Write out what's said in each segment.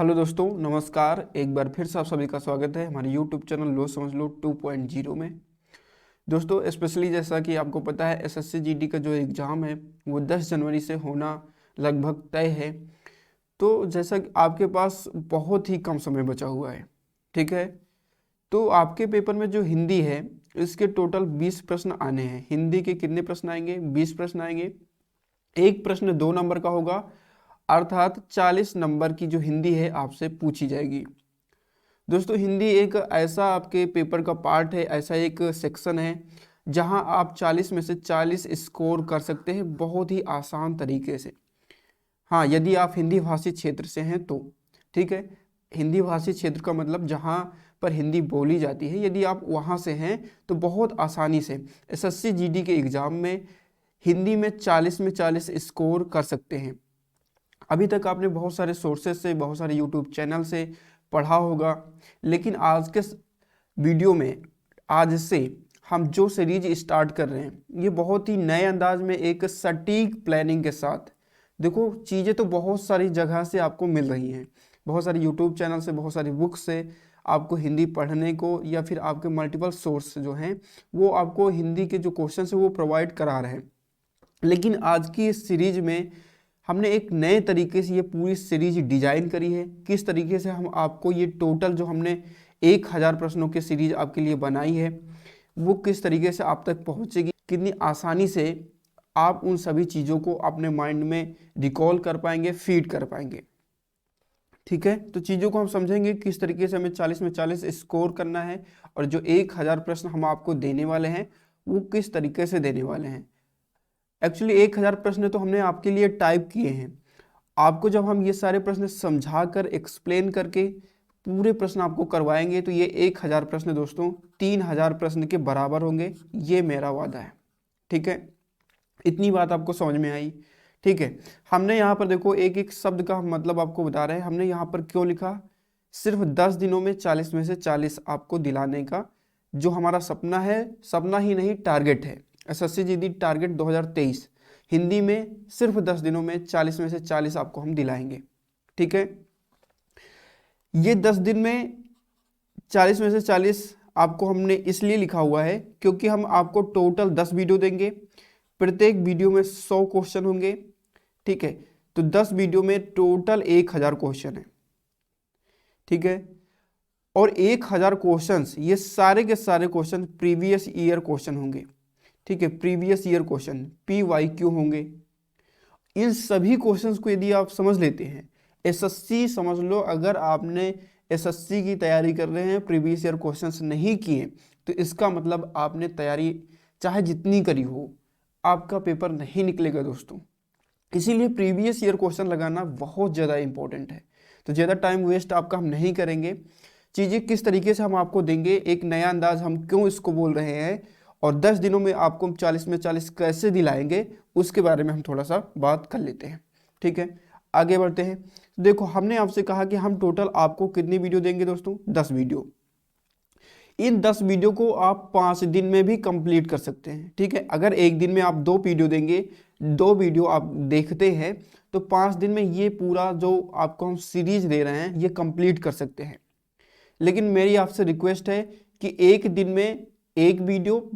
Hello दोस्तों, नमस्कार। एक बार फिर से आप सभी का स्वागत है हमारे यूट्यूब चैनल लो समझ लो 2.0 में। दोस्तों, स्पेशली जैसा कि आपको पता है एसएससी जीडी का जो एग्ज़ाम है वो 10 जनवरी से होना लगभग तय है। तो जैसा कि आपके पास बहुत ही कम समय बचा हुआ है, ठीक है। तो आपके पेपर में जो हिंदी है इसके टोटल 20 प्रश्न आने हैं। हिंदी के कितने प्रश्न आएंगे? 20 प्रश्न आएंगे। एक प्रश्न 2 नंबर का होगा, अर्थात 40 नंबर की जो हिंदी है आपसे पूछी जाएगी। दोस्तों, हिंदी एक ऐसा आपके पेपर का पार्ट है, ऐसा एक सेक्शन है जहां आप 40 में से 40 स्कोर कर सकते हैं बहुत ही आसान तरीके से। हाँ, यदि आप हिंदी भाषी क्षेत्र से हैं तो ठीक है। हिंदी भाषी क्षेत्र का मतलब जहाँ पर हिंदी बोली जाती है, यदि आप वहाँ से हैं तो बहुत आसानी से एसएससी जीडी के एग्ज़ाम में हिंदी में 40 में 40 स्कोर कर सकते हैं। अभी तक आपने बहुत सारे सोर्सेज से, बहुत सारे यूट्यूब चैनल से पढ़ा होगा, लेकिन आज के वीडियो में आज से हम जो सीरीज स्टार्ट कर रहे हैं ये बहुत ही नए अंदाज में एक सटीक प्लानिंग के साथ। देखो, चीज़ें तो बहुत सारी जगह से आपको मिल रही हैं, बहुत सारे यूट्यूब चैनल से, बहुत सारी बुक से आपको हिंदी पढ़ने को, या फिर आपके मल्टीपल सोर्स जो हैं वो आपको हिंदी के जो क्वेश्चन है वो प्रोवाइड करा रहे हैं। लेकिन आज की इस सीरीज में हमने एक नए तरीके से ये पूरी सीरीज डिजाइन करी है। किस तरीके से हम आपको ये टोटल जो हमने 1000 प्रश्नों की सीरीज आपके लिए बनाई है वो किस तरीके से आप तक पहुंचेगी, कितनी आसानी से आप उन सभी चीज़ों को अपने माइंड में रिकॉल कर पाएंगे, फीड कर पाएंगे। ठीक है, तो चीज़ों को हम समझेंगे किस तरीके से हमें 40 में 40 स्कोर करना है, और जो 1000 प्रश्न हम आपको देने वाले हैं वो किस तरीके से देने वाले हैं। एक्चुअली 1000 प्रश्न तो हमने आपके लिए टाइप किए हैं। आपको जब हम ये सारे प्रश्न समझा कर, एक्सप्लेन करके पूरे प्रश्न आपको करवाएंगे तो ये 1000 प्रश्न दोस्तों 3000 प्रश्न के बराबर होंगे, ये मेरा वादा है। ठीक है, इतनी बात आपको समझ में आई? ठीक है, हमने यहाँ पर देखो एक एक शब्द का मतलब आपको बता रहे हैं। हमने यहाँ पर क्यों लिखा? सिर्फ 10 दिनों में 40 में से 40 आपको दिलाने का जो हमारा सपना है, सपना ही नहीं टारगेट है। एसएससी जीडी टारगेट 2023 हिंदी में सिर्फ 10 दिनों में 40 में से 40 आपको हम दिलाएंगे। ठीक है, ये 10 दिन में 40 में से 40 आपको हमने इसलिए लिखा हुआ है क्योंकि हम आपको टोटल 10 वीडियो देंगे। प्रत्येक वीडियो में 100 क्वेश्चन होंगे। ठीक है, तो 10 वीडियो में टोटल 1000 क्वेश्चन है। ठीक है, और 1000 क्वेश्चंस, ये सारे के सारे क्वेश्चन प्रीवियस ईयर क्वेश्चन होंगे। ठीक है, प्रीवियस ईयर क्वेश्चन PYQ होंगे। इन सभी क्वेश्चंस को यदि आप समझ लेते हैं, एसएससी समझ लो, अगर आपने एसएससी की तैयारी कर रहे हैं, प्रीवियस ईयर क्वेश्चंस नहीं किए, तो इसका मतलब आपने तैयारी चाहे जितनी करी हो, आपका पेपर नहीं निकलेगा दोस्तों। इसीलिए प्रीवियस ईयर क्वेश्चन लगाना बहुत ज़्यादा इंपॉर्टेंट है। तो ज़्यादा टाइम वेस्ट आपका हम नहीं करेंगे। चीज़ें किस तरीके से हम आपको देंगे, एक नया अंदाज हम क्यों इसको बोल रहे हैं, और 10 दिनों में आपको 40 में 40 कैसे दिलाएंगे, उसके बारे में हम थोड़ा सा बात कर लेते हैं। ठीक है, आगे बढ़ते हैं। देखो, हमने आपसे कहा कि हम टोटल आपको कितनी वीडियो देंगे दोस्तों? 10 वीडियो। इन 10 वीडियो को आप 5 दिन में भी कंप्लीट कर सकते हैं। ठीक है, अगर एक दिन में आप 2 वीडियो देंगे, 2 वीडियो आप देखते हैं, तो 5 दिन में ये पूरा जो आपको हम सीरीज दे रहे हैं ये कंप्लीट कर सकते हैं। लेकिन मेरी आपसे रिक्वेस्ट है कि एक दिन में एक वीडियो,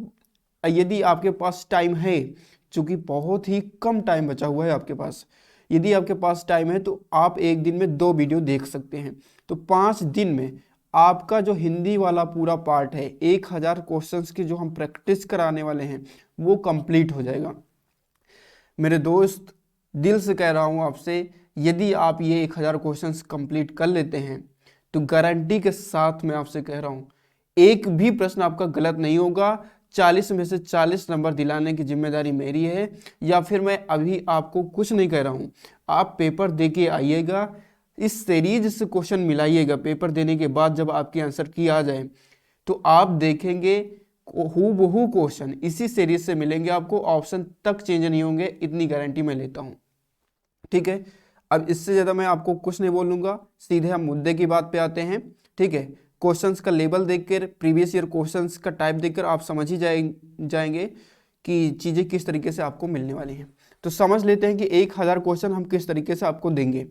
यदि आपके पास टाइम है, चूंकि बहुत ही कम टाइम बचा हुआ है आपके पास, यदि आपके पास टाइम है तो आप एक दिन में 2 वीडियो देख सकते हैं। तो 5 दिन में आपका जो हिंदी वाला पूरा पार्ट है, 1000 क्वेश्चंस की जो हम प्रैक्टिस कराने वाले हैं वो कंप्लीट हो जाएगा। मेरे दोस्त, दिल से कह रहा हूँ आपसे, यदि आप ये 1000 क्वेश्चंस कंप्लीट कर लेते हैं तो गारंटी के साथ मैं आपसे कह रहा हूँ एक भी प्रश्न आपका गलत नहीं होगा। 40 में से 40 नंबर दिलाने की जिम्मेदारी मेरी है। या फिर मैं अभी आपको कुछ नहीं कह रहा हूँ, आप पेपर दे के आइएगा, इस सीरीज से क्वेश्चन मिलाइएगा। पेपर देने के बाद जब आपके आंसर की आ जाए तो आप देखेंगे हूबहू क्वेश्चन इसी सीरीज से मिलेंगे आपको, ऑप्शन तक चेंज नहीं होंगे, इतनी गारंटी मैं लेता हूँ। ठीक है, अब इससे ज़्यादा मैं आपको कुछ नहीं बोलूँगा, सीधे हम मुद्दे की बात पे आते हैं। ठीक है, क्वेश्चंस का लेवल देखकर, प्रीवियस ईयर क्वेश्चंस का टाइप देखकर आप समझ ही जाएंगे कि चीज़ें किस तरीके से आपको मिलने वाली हैं। तो समझ लेते हैं कि 1000 क्वेश्चन हम किस तरीके से आपको देंगे।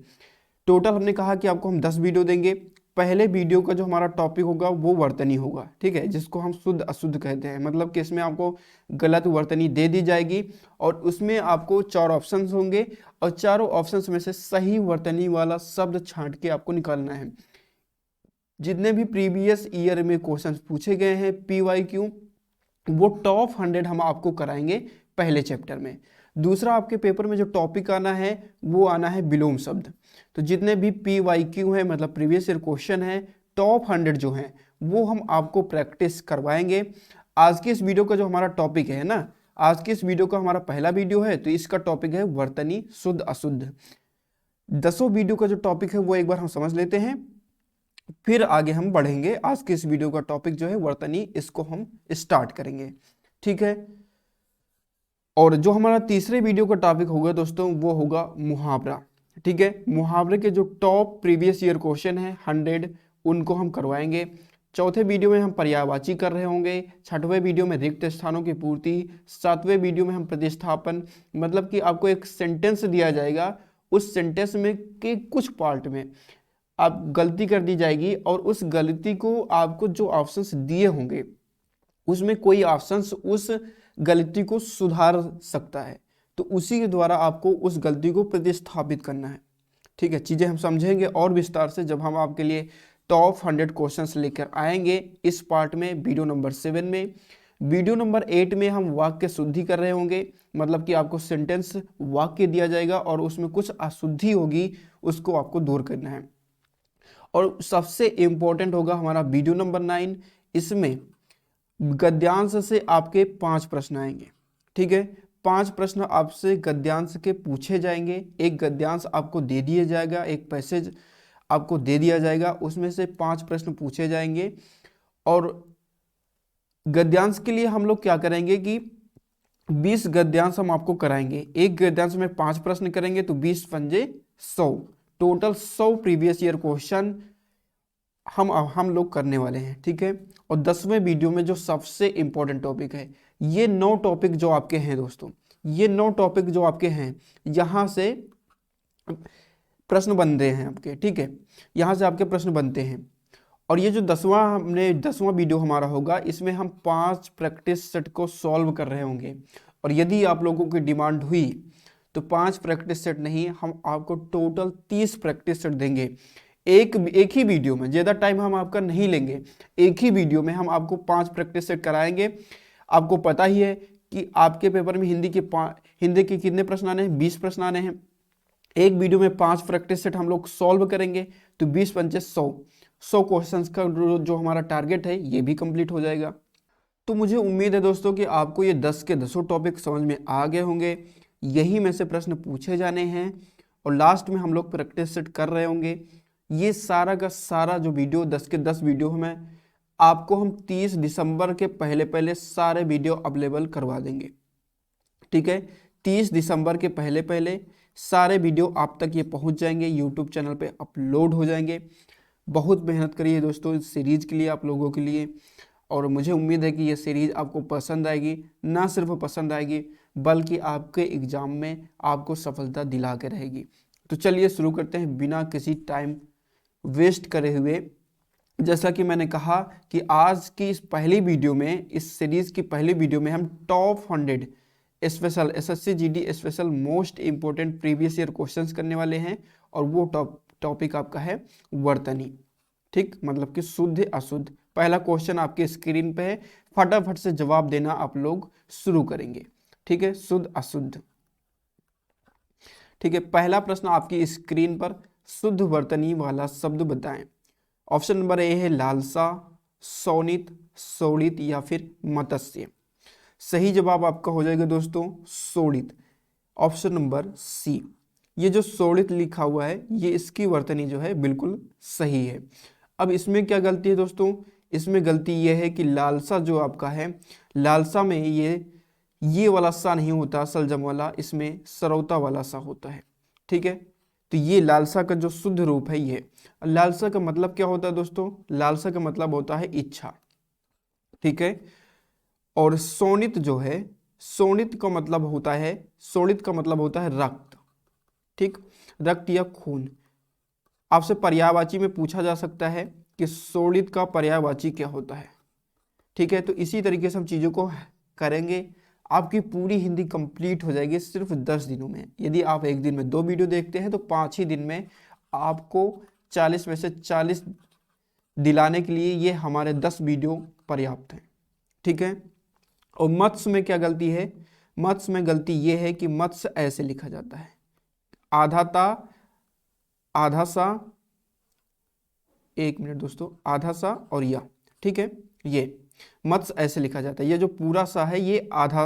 टोटल हमने कहा कि आपको हम 10 वीडियो देंगे। पहले वीडियो का जो हमारा टॉपिक होगा वो वर्तनी होगा, ठीक है, जिसको हम शुद्ध अशुद्ध कहते हैं। मतलब कि इसमें आपको गलत वर्तनी दे दी जाएगी और उसमें आपको 4 ऑप्शंस होंगे और चारों ऑप्शंस में से सही वर्तनी वाला शब्द छांट के आपको निकालना है। जितने भी प्रीवियस ईयर में क्वेश्चंस पूछे गए हैं PYQ, वो टॉप 100 हम आपको कराएंगे पहले चैप्टर में। दूसरा, आपके पेपर में जो टॉपिक आना है वो आना है विलोम शब्द। तो जितने भी PYQ है, मतलब प्रीवियस ईयर क्वेश्चन है, टॉप 100 जो हैं वो हम आपको प्रैक्टिस करवाएंगे। आज की इस वीडियो का जो हमारा टॉपिक है ना, आज की इस वीडियो का हमारा पहला वीडियो है, तो इसका टॉपिक है वर्तनी शुद्ध अशुद्ध। 10 वीडियो का जो टॉपिक है वो एक बार हम समझ लेते हैं, फिर आगे हम बढ़ेंगे। आज के इस वीडियो का टॉपिक जो है वर्तनी, इसको हम स्टार्ट करेंगे, ठीक है। और जो हमारा तीसरे वीडियो का टॉपिक होगा दोस्तों वो होगा मुहावरा, ठीक है। मुहावरे के जो टॉप प्रीवियस ईयर क्वेश्चन है 100, उनको हम करवाएंगे। चौथे वीडियो में हम पर्यायवाची कर रहे होंगे। छठवें वीडियो में रिक्त स्थानों की पूर्ति। सातवें वीडियो में हम प्रतिस्थापन, मतलब कि आपको एक सेंटेंस दिया जाएगा, उस सेंटेंस में के कुछ पार्ट में आप गलती कर दी जाएगी और उस गलती को आपको जो ऑप्शंस दिए होंगे उसमें कोई ऑप्शंस उस गलती को सुधार सकता है, तो उसी के द्वारा आपको उस गलती को प्रतिस्थापित करना है, ठीक है। चीज़ें हम समझेंगे और विस्तार से जब हम आपके लिए टॉप 100 क्वेश्चंस लेकर आएंगे इस पार्ट में, वीडियो नंबर 7 में। वीडियो नंबर 8 में हम वाक्य शुद्धि कर रहे होंगे, मतलब कि आपको सेंटेंस वाक्य दिया जाएगा और उसमें कुछ अशुद्धि होगी, उसको आपको दूर करना है। और सबसे इंपॉर्टेंट होगा हमारा वीडियो नंबर 9, इसमें गद्यांश से आपके 5 प्रश्न आएंगे, ठीक है। 5 प्रश्न आपसे गद्यांश के पूछे जाएंगे। एक गद्यांश आपको दे दिया जाएगा, एक पैसेज आपको दे दिया जाएगा, उसमें से 5 प्रश्न पूछे जाएंगे। और गद्यांश के लिए हम लोग क्या करेंगे कि 20 गद्यांश हम आपको कराएंगे। एक गद्यांश में 5 प्रश्न करेंगे तो 20 पंजे 100, टोटल 100 प्रीवियस ईयर क्वेश्चन हम लोग करने वाले हैं, ठीक है। और 10वें वीडियो में जो सबसे इंपॉर्टेंट टॉपिक है, ये 9 टॉपिक जो आपके हैं दोस्तों, ये 9 टॉपिक जो आपके हैं, यहाँ से प्रश्न बनते हैं आपके, ठीक है, यहाँ से आपके प्रश्न बनते हैं। और ये जो 10वां वीडियो हमारा होगा, इसमें हम 5 प्रैक्टिस सेट को सॉल्व कर रहे होंगे। और यदि आप लोगों की डिमांड हुई तो 5 प्रैक्टिस सेट नहीं, हम आपको टोटल 30 प्रैक्टिस सेट देंगे। एक ही वीडियो में, ज़्यादा टाइम हम आपका नहीं लेंगे, एक ही वीडियो में हम आपको 5 प्रैक्टिस सेट कराएंगे। आपको पता ही है कि आपके पेपर में हिंदी के कितने प्रश्न आने हैं, 20 प्रश्न आने हैं। एक वीडियो में 5 प्रैक्टिस सेट हम लोग सॉल्व करेंगे तो 20 पंचे 100 क्वेश्चंस का जो हमारा टारगेट है ये भी कंप्लीट हो जाएगा। तो मुझे उम्मीद है दोस्तों कि आपको ये 10 के 10 टॉपिक समझ में आ गए होंगे। यही में से प्रश्न पूछे जाने हैं और लास्ट में हम लोग प्रैक्टिस सेट कर रहे होंगे। ये सारा का सारा जो वीडियो 10 के 10 वीडियो में आपको हम 30 दिसंबर के पहले पहले सारे वीडियो अवेलेबल करवा देंगे, ठीक है। 30 दिसंबर के पहले पहले सारे वीडियो आप तक ये पहुंच जाएंगे, यूट्यूब चैनल पे अपलोड हो जाएंगे। बहुत मेहनत करिए दोस्तों इस सीरीज़ के लिए, आप लोगों के लिए। और मुझे उम्मीद है कि ये सीरीज़ आपको पसंद आएगी, ना सिर्फ पसंद आएगी बल्कि आपके एग्ज़ाम में आपको सफलता दिला के रहेगी। तो चलिए शुरू करते हैं बिना किसी टाइम वेस्ट करे हुए। जैसा कि मैंने कहा कि आज की इस पहली वीडियो में, इस सीरीज़ की पहली वीडियो में हम top 100 special SSC GD special most important previous year questions करने वाले हैं। और वो टॉपिक आपका है वर्तनी, ठीक, मतलब कि शुद्ध अशुद्ध। पहला क्वेश्चन आपकी स्क्रीन पे है, फटाफट से जवाब देना आप लोग शुरू करेंगे, ठीक है। शुद्ध अशुद्ध, ठीक है। पहला प्रश्न आपकी स्क्रीन पर, शुद्ध वर्तनी वाला शब्द बताएं। ऑप्शन नंबर ए है लालसा, शोणित, शोणित या फिर मत्स्य। सही जवाब आपका हो जाएगा दोस्तों शोणित, ऑप्शन नंबर सी। ये जो शोणित लिखा हुआ है ये इसकी वर्तनी जो है बिल्कुल सही है। अब इसमें क्या गलती है दोस्तों, इसमें गलती ये है कि लालसा जो आपका है, लालसा में ये वाला सा नहीं होता सलजम वाला, इसमें सरौता वाला सा होता है, ठीक है। तो ये लालसा का जो शुद्ध रूप है ये। लालसा का मतलब क्या होता है दोस्तों, लालसा का मतलब होता है इच्छा, ठीक है। और शोणित जो है, शोणित का मतलब होता है, शोणित का मतलब होता है रक्त, ठीक, रक्त या खून। आपसे पर्यायवाची में पूछा जा सकता है कि शोणित का पर्यायवाची क्या होता है। ठीक है, तो इसी तरीके से हम चीज़ों को करेंगे। आपकी पूरी हिंदी कंप्लीट हो जाएगी सिर्फ 10 दिनों में। यदि आप एक दिन में 2 वीडियो देखते हैं तो 5 ही दिन में आपको 40 में से 40 दिलाने के लिए ये हमारे 10 वीडियो पर्याप्त हैं। ठीक है, और मत्स्य में क्या गलती है? मत्स्य में गलती ये है कि मत्स्य ऐसे लिखा जाता है, आधा ता आधा सा, एक मिनट दोस्तों, आधा सा और या। ठीक है, ये मत्स्य ऐसे लिखा जाता है। ये जो पूरा सा है ये आधा,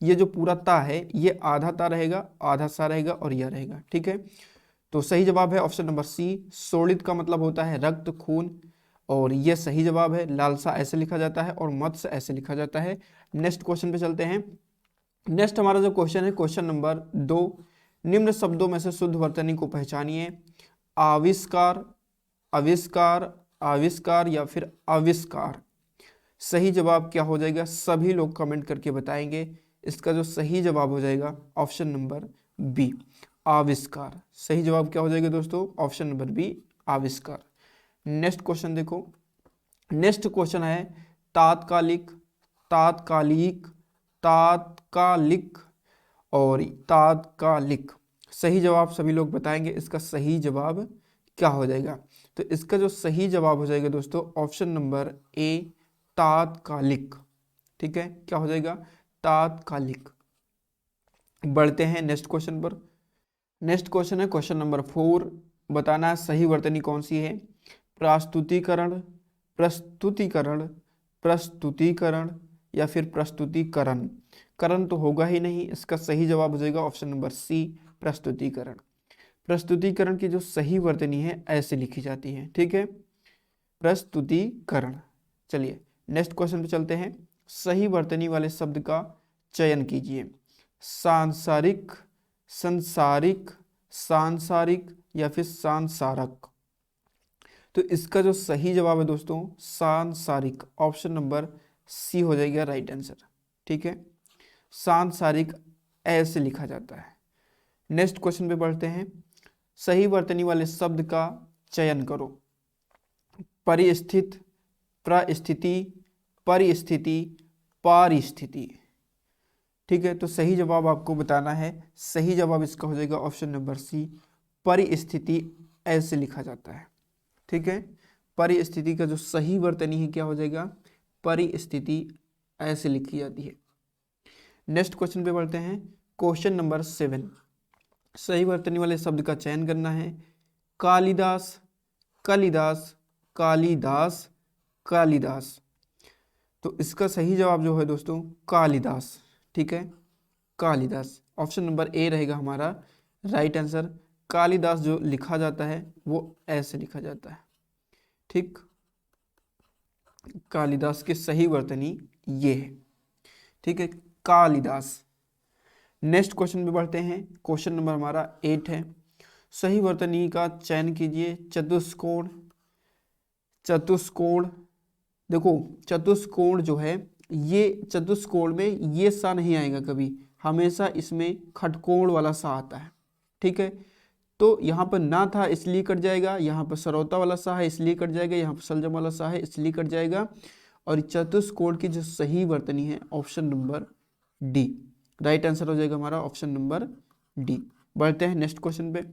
ये जो पूरा ता है ये आधा ता रहेगा, आधा सा रहेगा और यह रहेगा। ठीक है, तो सही जवाब है ऑप्शन नंबर सी। शोणित का मतलब होता है रक्त, खून, और ये सही जवाब है। लालसा ऐसे लिखा जाता है और मत्स्य ऐसे लिखा जाता है। नेक्स्ट क्वेश्चन पे चलते हैं। नेक्स्ट हमारा जो क्वेश्चन है क्वेश्चन नंबर 2, निम्न शब्दों में से शुद्ध वर्तनी को पहचानिए। आविष्कार, आविष्कार, आविष्कार या फिर आविष्कार। सही जवाब क्या हो जाएगा? सभी लोग कमेंट करके बताएंगे। इसका जो सही जवाब हो जाएगा ऑप्शन नंबर बी, आविष्कार। सही जवाब क्या हो जाएगा दोस्तों? ऑप्शन नंबर बी, आविष्कार। नेक्स्ट क्वेश्चन देखो। नेक्स्ट क्वेश्चन है तात्कालिक, तात्कालिक, तात्कालिक और तात्कालिक। सही जवाब सभी लोग बताएंगे। इसका सही जवाब क्या हो जाएगा? तो इसका जो सही जवाब हो जाएगा दोस्तों ऑप्शन नंबर ए, तात्कालिक। ठीक है, क्या हो जाएगा? तात्कालिक। बढ़ते हैं नेक्स्ट क्वेश्चन पर। नेक्स्ट क्वेश्चन है क्वेश्चन नंबर 4, बताना है सही वर्तनी कौन सी है। प्रस्तुतिकरण, प्रस्तुतिकरण, प्रस्तुतिकरण या फिर प्रस्तुतिकरण। करण तो होगा ही नहीं, इसका सही जवाब हो जाएगा ऑप्शन नंबर सी, प्रस्तुतिकरण। प्रस्तुतिकरण की जो सही वर्तनी है ऐसे लिखी जाती है। ठीक है, प्रस्तुतिकरण। चलिए नेक्स्ट क्वेश्चन पे चलते हैं। सही वर्तनी वाले शब्द का चयन कीजिए। सांसारिक, संसारिक, सांसारिक या फिर सांसारक। तो इसका जो सही जवाब है दोस्तों सांसारिक, ऑप्शन नंबर सी हो जाएगा राइट आंसर। ठीक है, सांसारिक ऐसे लिखा जाता है। नेक्स्ट क्वेश्चन पे बढ़ते हैं। सही वर्तनी वाले शब्द का चयन करो। परिस्थित, परिस्थिति, परिस्थिति, पारिस्थिति। ठीक है, तो सही जवाब आपको बताना है। सही जवाब इसका हो जाएगा ऑप्शन नंबर सी, परिस्थिति ऐसे लिखा जाता है। ठीक है, परिस्थिति का जो सही वर्तनी है क्या हो जाएगा? परिस्थिति ऐसे लिखी जाती है। नेक्स्ट क्वेश्चन पे बढ़ते हैं। क्वेश्चन नंबर 7, सही वर्तनी वाले शब्द का चयन करना है। कालिदास, कालिदास, कालिदास, कालिदास। तो इसका सही जवाब जो है दोस्तों कालिदास। ठीक है, कालिदास, ऑप्शन नंबर ए रहेगा हमारा राइट आंसर। कालिदास जो लिखा जाता है वो ऐसे लिखा जाता है। ठीक, कालिदास की सही वर्तनी ये है। ठीक है, कालिदास। नेक्स्ट क्वेश्चन पे बढ़ते हैं। क्वेश्चन नंबर हमारा 8 है। सही वर्तनी का चयन कीजिए। चतुष्कोण, चतुष्कोण। देखो चतुष्कोण जो है ये चतुष्कोण में ये सा नहीं आएगा कभी, हमेशा इसमें खटकोण वाला सा आता है। ठीक है, तो यहाँ पर ना था इसलिए कट जाएगा, यहाँ पर सरौता वाला सा है इसलिए कट जाएगा, यहाँ पर सलजम वाला सा है इसलिए कट जाएगा। और चतुष्कोण की जो सही वर्तनी है option number D, right answer हो जाएगा हमारा ऑप्शन नंबर डी। बढ़ते हैं नेक्स्ट क्वेश्चन पे।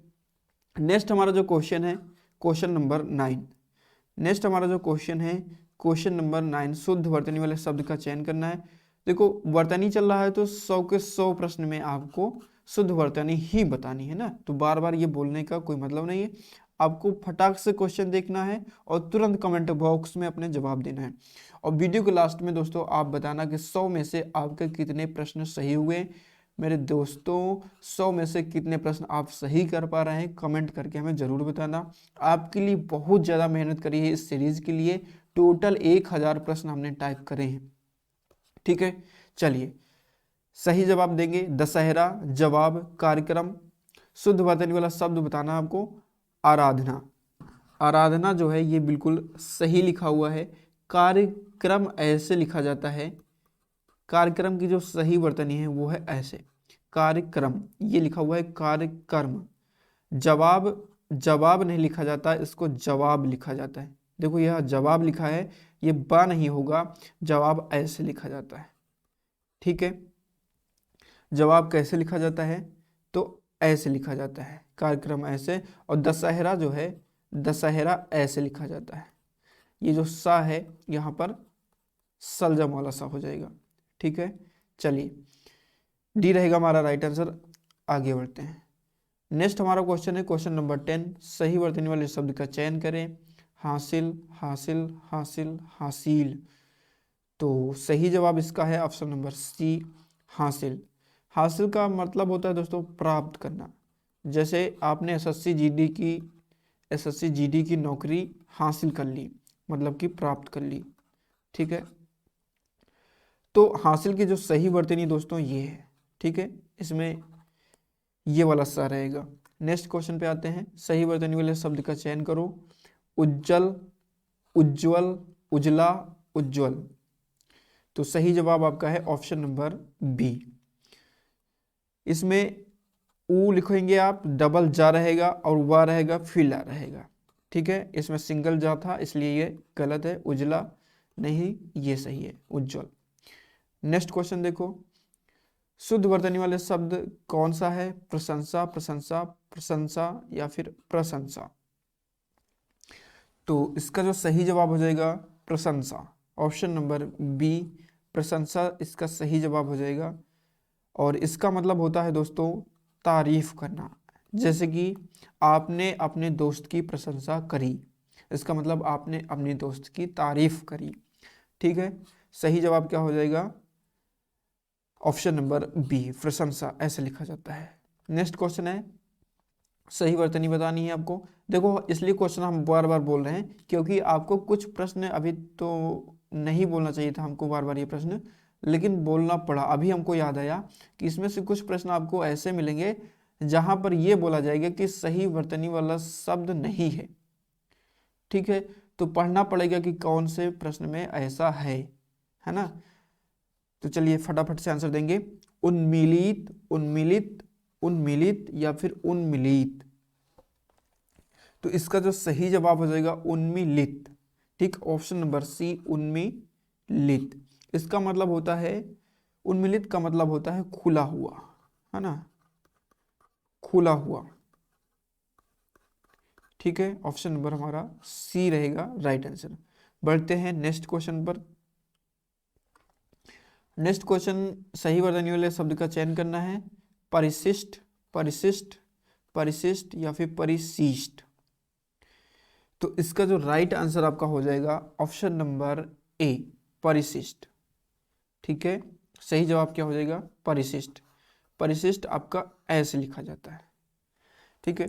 नेक्स्ट हमारा जो क्वेश्चन है क्वेश्चन नंबर 9। नेक्स्ट हमारा जो क्वेश्चन है क्वेश्चन नंबर 9, शुद्ध वर्तनी वाले शब्द का चयन करना है। देखो वर्तनी चल रहा है तो 100 के 100 प्रश्न में आपको शुद्ध वर्तनी ही बतानी है ना, तो बार बार ये बोलने का कोई मतलब नहीं है। आपको फटाक से क्वेश्चन देखना है और तुरंत कमेंट बॉक्स में अपने जवाब देना है। और वीडियो के लास्ट में दोस्तों आप बताना कि 100 में से आपके कितने प्रश्न सही हुए। मेरे दोस्तों 100 में से कितने प्रश्न आप सही कर पा रहे हैं कमेंट करके हमें ज़रूर बताना। आपके लिए बहुत ज़्यादा मेहनत करी है इस सीरीज़ के लिए। टोटल 1000 प्रश्न हमने टाइप करे हैं। ठीक है, चलिए सही जवाब देंगे। दशहरा, जवाब, कार्यक्रम। शुद्ध वर्तनी वाला शब्द बताना आपको। आराधना, आराधना जो है ये बिल्कुल सही लिखा हुआ है। कार्यक्रम ऐसे लिखा जाता है। कार्यक्रम की जो सही वर्तनी है वो है ऐसे, कार्यक्रम, ये लिखा हुआ है कार्यक्रम। जवाब जवाब नहीं लिखा जाता, इसको जवाब लिखा जाता है। देखो यह जवाब लिखा है, ये बा नहीं होगा, जवाब ऐसे लिखा जाता है। ठीक है, जवाब कैसे लिखा जाता है? तो ऐसे लिखा जाता है, कार्यक्रम ऐसे। और दशहरा जो है, दशहरा ऐसे लिखा जाता है। ये जो सा है यहाँ पर सलजम वाला सा हो जाएगा। ठीक है, चलिए डी रहेगा हमारा राइट आंसर। आगे बढ़ते हैं। नेक्स्ट हमारा क्वेश्चन है क्वेश्चन नंबर 10। सही वर्तनी वाले शब्द का चयन करें। हासिल, हासिल, हासिल, हासिल। तो सही जवाब इसका है ऑप्शन नंबर सी, हासिल। हासिल का मतलब होता है दोस्तों प्राप्त करना। जैसे आपने एसएससी जीडी की नौकरी हासिल कर ली, मतलब कि प्राप्त कर ली। ठीक है, तो हासिल की जो सही वर्तनी दोस्तों ये है। ठीक है, इसमें ये वाला सा रहेगा। नेक्स्ट क्वेश्चन पे आते हैं। सही वर्तनी वाले शब्द का चयन करो। उज्जल, उज्ज्वल, उजला, उज्ज्वल। तो सही जवाब आपका है ऑप्शन नंबर बी। इसमें ऊ लिखेंगे आप, डबल जा रहेगा और वा रहेगा, फिला रहेगा। ठीक है, इसमें सिंगल जा था इसलिए ये गलत है। उजला नहीं, ये सही है, उज्ज्वल। नेक्स्ट क्वेश्चन देखो। शुद्ध वर्तनी वाले शब्द कौन सा है? प्रशंसा, प्रशंसा, प्रशंसा या फिर प्रशंसा। तो इसका जो सही जवाब हो जाएगा प्रशंसा, ऑप्शन नंबर बी, प्रशंसा इसका सही जवाब हो जाएगा। और इसका मतलब होता है दोस्तों तारीफ करना। जैसे कि आपने अपने दोस्त की प्रशंसा करी, इसका मतलब आपने अपने दोस्त की तारीफ करी। ठीक है, सही जवाब क्या हो जाएगा? ऑप्शन नंबर बी, प्रशंसा ऐसे लिखा जाता है। नेक्स्ट क्वेश्चन है, सही वर्तनी बतानी है आपको। देखो इसलिए क्वेश्चन हम बार बार बोल रहे हैं क्योंकि आपको कुछ प्रश्न अभी तो नहीं बोलना चाहिए था हमको बार बार ये प्रश्न, लेकिन बोलना पड़ा। अभी हमको याद आया कि इसमें से कुछ प्रश्न आपको ऐसे मिलेंगे जहां पर यह बोला जाएगा कि सही वर्तनी वाला शब्द नहीं है। ठीक है, तो पढ़ना पड़ेगा कि कौन से प्रश्न में ऐसा है ना। तो चलिए फटाफट से आंसर देंगे। उन्मीलित, उन्मीलित, उन्मीलित या फिर उन्मीलित। तो इसका जो सही जवाब हो जाएगा उन्मीलित। ठीक, ऑप्शन नंबर सी, उन्मीलित। इसका मतलब होता है, उन्मीलित का मतलब होता है खुला हुआ, है ना, खुला हुआ। ठीक है, ऑप्शन नंबर हमारा सी रहेगा राइट आंसर। बढ़ते हैं नेक्स्ट क्वेश्चन पर। नेक्स्ट क्वेश्चन, सही वर्तनी वाले शब्द का चयन करना है। परिशिष्ट, परिशिष्ट, परिशिष्ट या फिर परिशिष्ट। तो इसका जो राइट आंसर आपका हो जाएगा ऑप्शन नंबर ए, परिशिष्ट। ठीक है, सही जवाब क्या हो जाएगा? परिशिष्ट। परिशिष्ट आपका ऐसे लिखा जाता है। ठीक है,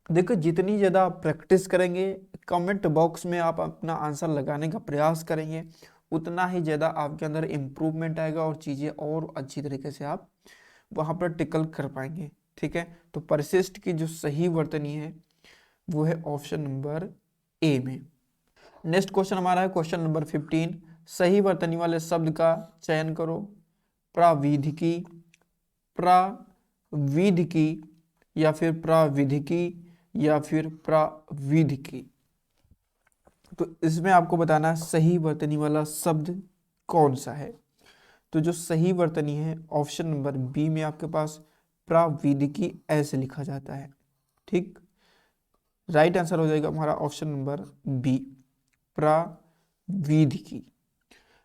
देखो जितनी ज़्यादा आप प्रैक्टिस करेंगे, कमेंट बॉक्स में आप अपना आंसर लगाने का प्रयास करेंगे, उतना ही ज़्यादा आपके अंदर इम्प्रूवमेंट आएगा और चीज़ें और अच्छी तरीके से आप वहाँ पर टिकल कर पाएंगे। ठीक है, तो परिशिष्ट की जो सही वर्तनी है वो है ऑप्शन नंबर ए में। नेक्स्ट क्वेश्चन हमारा है क्वेश्चन नंबर 15। सही वर्तनी वाले शब्द का चयन करो। प्राविधिकी, प्राविधिकी या फिर प्राविधिकी या फिर प्राविधिकी। तो इसमें आपको बताना है सही वर्तनी वाला शब्द कौन सा है। तो जो सही वर्तनी है ऑप्शन नंबर बी में आपके पास प्राविधिकी ऐसे लिखा जाता है। ठीक, राइट आंसर हो जाएगा हमारा ऑप्शन नंबर बी, प्राविधिकी।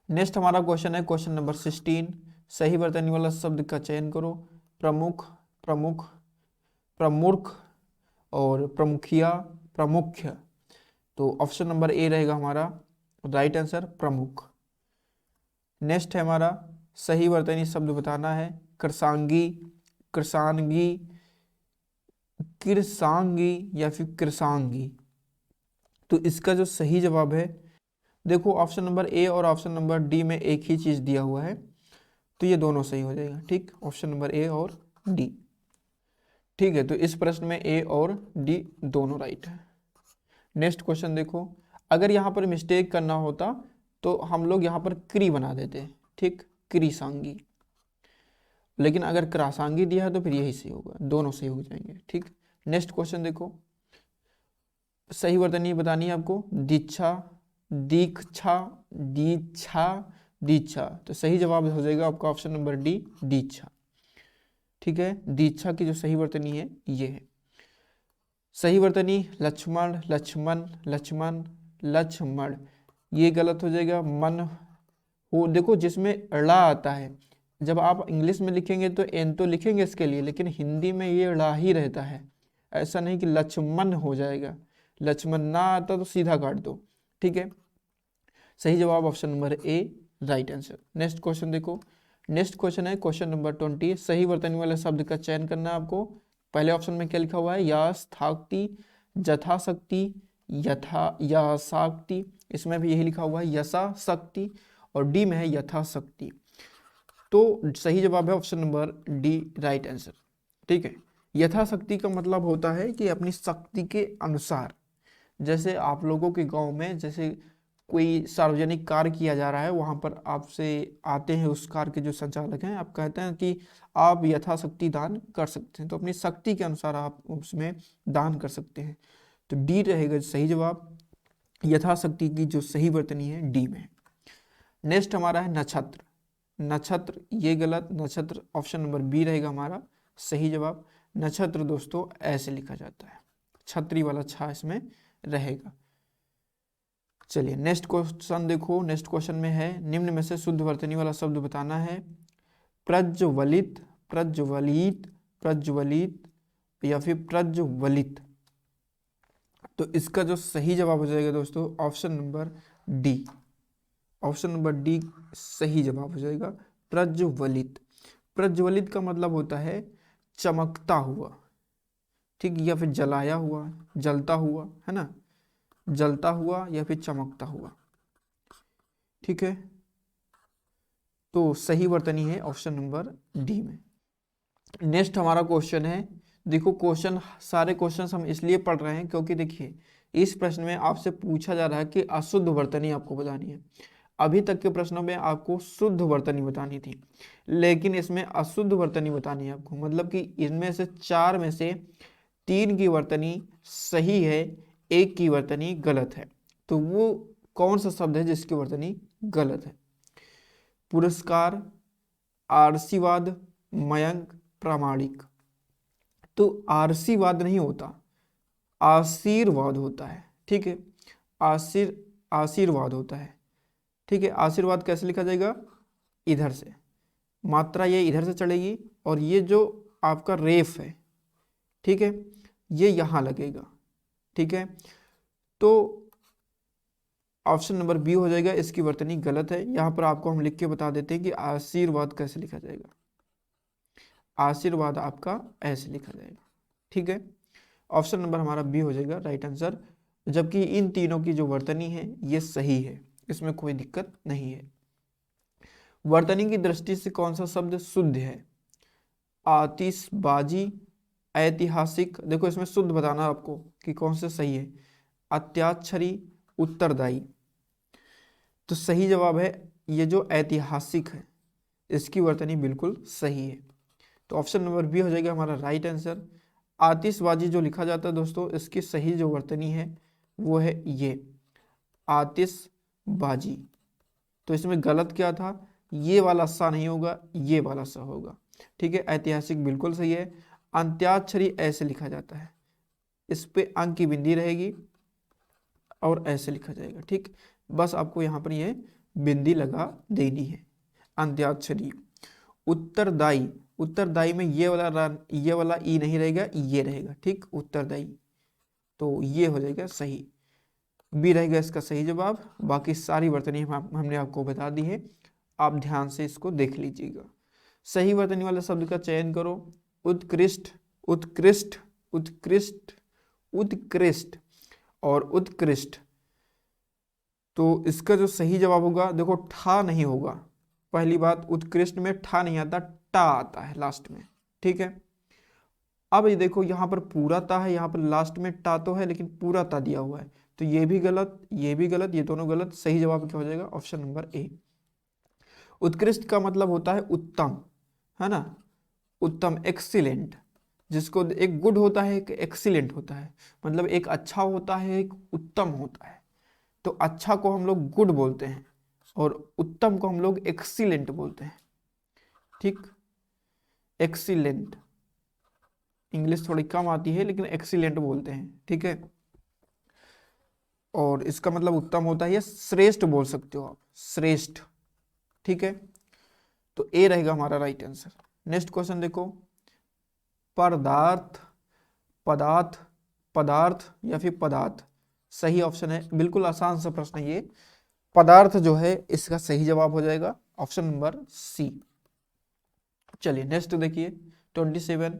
नेक्स्ट हमारा क्वेश्चन है क्वेश्चन नंबर 16। सही वर्तनी वाला शब्द का चयन करो। प्रमुख, प्रमुख, प्रमुख और प्रमुखिया, प्रमुख्य। तो ऑप्शन नंबर ए रहेगा हमारा राइट आंसर, प्रमुख। नेक्स्ट है हमारा सही वर्तनी शब्द बताना है। कृषांगी, कृषांगी, कृषांगी या फिर कृषांगी। तो इसका जो सही जवाब है, देखो ऑप्शन नंबर ए और ऑप्शन नंबर डी में एक ही चीज दिया हुआ है, तो ये दोनों सही हो जाएगा। ठीक, ऑप्शन नंबर ए और डी। ठीक है, तो इस प्रश्न में ए और डी दोनों राइट है। नेक्स्ट क्वेश्चन देखो, अगर यहाँ पर मिस्टेक करना होता तो हम लोग यहाँ पर क्री बना देते। ठीक, कृषांगी। लेकिन अगर क्रासांगी दिया है तो फिर यही सही होगा, दोनों सही हो जाएंगे। ठीक, नेक्स्ट क्वेश्चन देखो। सही वर्तनी बतानी है आपको, दीक्षा, दीक्षा, दीक्षा, दीक्षा। तो सही जवाब हो जाएगा आपका ऑप्शन नंबर डी, दीक्षा। ठीक है, दीक्षा की जो सही वर्तनी है ये है। सही वर्तनी लक्ष्मण, लक्ष्मण, लक्ष्मण, लक्ष्मण, ये गलत हो जाएगा। मन हो, देखो जिसमें ड़ा आता है, जब आप इंग्लिश में लिखेंगे तो एन तो लिखेंगे इसके लिए, लेकिन हिंदी में ये ड़ा ही रहता है। ऐसा नहीं कि लक्ष्मण हो जाएगा, लक्ष्मण ना आता तो सीधा काट दो। ठीक है, सही जवाब option number A, right answer. Next question देखो, नेक्स्ट क्वेश्चन है क्वेश्चन नंबर 20। सही वर्तनी वाले शब्द का चयन करना है आपको। पहले ऑप्शन में क्या लिखा हुआ है, यथाशक्ति, यथाशक्ति, यथा, यथाशक्ति, इसमें भी यही लिखा हुआ है यथाशक्ति, और डी में है यथाशक्ति। तो सही जवाब है option number D, right answer. ठीक है, यथाशक्ति का मतलब होता है कि अपनी शक्ति के अनुसार। जैसे आप लोगों के गांव में जैसे कोई सार्वजनिक कार्य किया जा रहा है, वहां पर आपसे आते हैं उस कार्य के जो संचालक हैं, आप कहते हैं कि आप यथाशक्ति दान कर सकते हैं, तो अपनी शक्ति के अनुसार आप उसमें दान कर सकते हैं। तो डी रहेगा सही जवाब, यथाशक्ति की जो सही वर्तनी है डी में। नेक्स्ट हमारा है नक्षत्र, नक्षत्र ये गलत, नक्षत्र ऑप्शन नंबर बी रहेगा हमारा सही जवाब। नक्षत्र दोस्तों ऐसे लिखा जाता है, छतरी वाला छा इसमें रहेगा। चलिए नेक्स्ट क्वेश्चन देखो, नेक्स्ट क्वेश्चन में है निम्न में से शुद्ध वर्तनी वाला शब्द बताना है। प्रज्वलित, प्रज्वलित, प्रज्वलित या फिर प्रज्वलित। तो इसका जो सही जवाब हो जाएगा दोस्तों option number D, option number D सही जवाब हो जाएगा, प्रज्वलित। प्रज्वलित का मतलब होता है चमकता हुआ, ठीक, या फिर जलाया हुआ, जलता हुआ, है ना, जलता हुआ या फिर चमकता हुआ। ठीक है, तो सही वर्तनी है ऑप्शन नंबर डी में। नेक्स्ट हमारा क्वेश्चन है, देखो क्वेश्चन, सारे क्वेश्चन हम इसलिए पढ़ रहे हैं क्योंकि देखिए इस प्रश्न में आपसे पूछा जा रहा है कि अशुद्ध वर्तनी आपको बतानी है। अभी तक के प्रश्नों में आपको शुद्ध वर्तनी बतानी थी, लेकिन इसमें अशुद्ध वर्तनी बतानी है आपको, मतलब कि इनमें से 4 में से 3 की वर्तनी सही है, 1 की वर्तनी गलत है। तो वो कौन सा शब्द है जिसकी वर्तनी गलत है? पुरस्कार, आरसीवाद, मयंक, प्रामाणिक। तो आरसीवाद नहीं होता, आशीर्वाद होता है। ठीक है, आशीर्वाद होता है। ठीक है, आशीर्वाद कैसे लिखा जाएगा, इधर से, मात्रा ये इधर से चढ़ेगी और ये जो आपका रेफ है, ठीक है, ये यहाँ लगेगा। ठीक है, तो ऑप्शन नंबर बी हो जाएगा, इसकी वर्तनी गलत है। यहाँ पर आपको हम लिख के बता देते हैं कि आशीर्वाद कैसे लिखा जाएगा। आशीर्वाद आपका ऐसे लिखा जाएगा। ठीक है, ऑप्शन नंबर हमारा बी हो जाएगा राइट आंसर। जबकि इन तीनों की जो वर्तनी है ये सही है, इसमें कोई दिक्कत नहीं है। वर्तनी की दृष्टि से कौन सा शब्द शुद्ध है? आतिशबाजी, ऐतिहासिक, देखो इसमें शुद्ध बताना आपको कि कौन सा सही है। अत्याक्षरी, उत्तरदायी। तो सही जवाब है ये जो ऐतिहासिक है, इसकी वर्तनी बिल्कुल सही है। तो ऑप्शन नंबर बी हो जाएगा हमारा राइट आंसर। आतिशबाजी जो लिखा जाता है दोस्तों, इसकी सही जो वर्तनी है वो है ये आतिशबाजी। तो इसमें गलत क्या था, ये वाला सा नहीं होगा, ये वाला सा होगा। ठीक है, ऐतिहासिक बिल्कुल सही है। अंत्याक्षरी ऐसे लिखा जाता है, इस पे अंक की बिंदी रहेगी और ऐसे लिखा जाएगा। ठीक, बस आपको यहाँ पर ये बिंदी लगा देनी है, अंत्याक्षरी। उत्तरदायी, उत्तरदायी में ये वाला ई नहीं रहेगा, ये रहेगा। ठीक, उत्तरदायी, तो ये हो जाएगा सही, बी रहेगा इसका सही जवाब। बाकी सारी वर्तनी हमने आपको बता दी है, आप ध्यान से इसको देख लीजिएगा। सही वर्तनी वाले शब्द का चयन करो। उत्कृष्ट, उत्कृष्ट, उत्कृष्ट, उत्कृष्ट और उत्कृष्ट। तो इसका जो सही जवाब होगा, देखो ठा नहीं होगा, पहली बात, उत्कृष्ट में ठा नहीं आता, टा आता है लास्ट में। ठीक है, अब ये देखो यहाँ पर पूरा ता है, यहाँ पर लास्ट में टा तो है लेकिन पूरा ता दिया हुआ है, तो ये भी गलत, ये भी गलत, ये दोनों गलत। सही जवाब क्या हो जाएगा, ऑप्शन नंबर ए। उत्कृष्ट का मतलब होता है उत्तम, है ना, उत्तम, एक्सीलेंट। जिसको एक गुड होता है, एक एक्सीलेंट होता है, मतलब एक अच्छा होता है, एक उत्तम होता है। तो अच्छा को हम लोग गुड बोलते हैं और उत्तम को हम लोग एक्सीलेंट बोलते हैं। ठीक, एक्सीलेंट, इंग्लिश थोड़ी कम आती है लेकिन एक्सीलेंट बोलते हैं। ठीक है, और इसका मतलब उत्तम होता है या श्रेष्ठ बोल सकते हो आप, श्रेष्ठ। ठीक है, तो ए रहेगा हमारा राइट आंसर। नेक्स्ट क्वेश्चन देखो, पदार्थ, पदार्थ, पदार्थ या फिर पदार्थ, सही ऑप्शन है। बिल्कुल आसान सा प्रश्न है ये। पदार्थ जो है इसका सही जवाब हो जाएगा ऑप्शन नंबर सी। चलिए नेक्स्ट देखिए 27,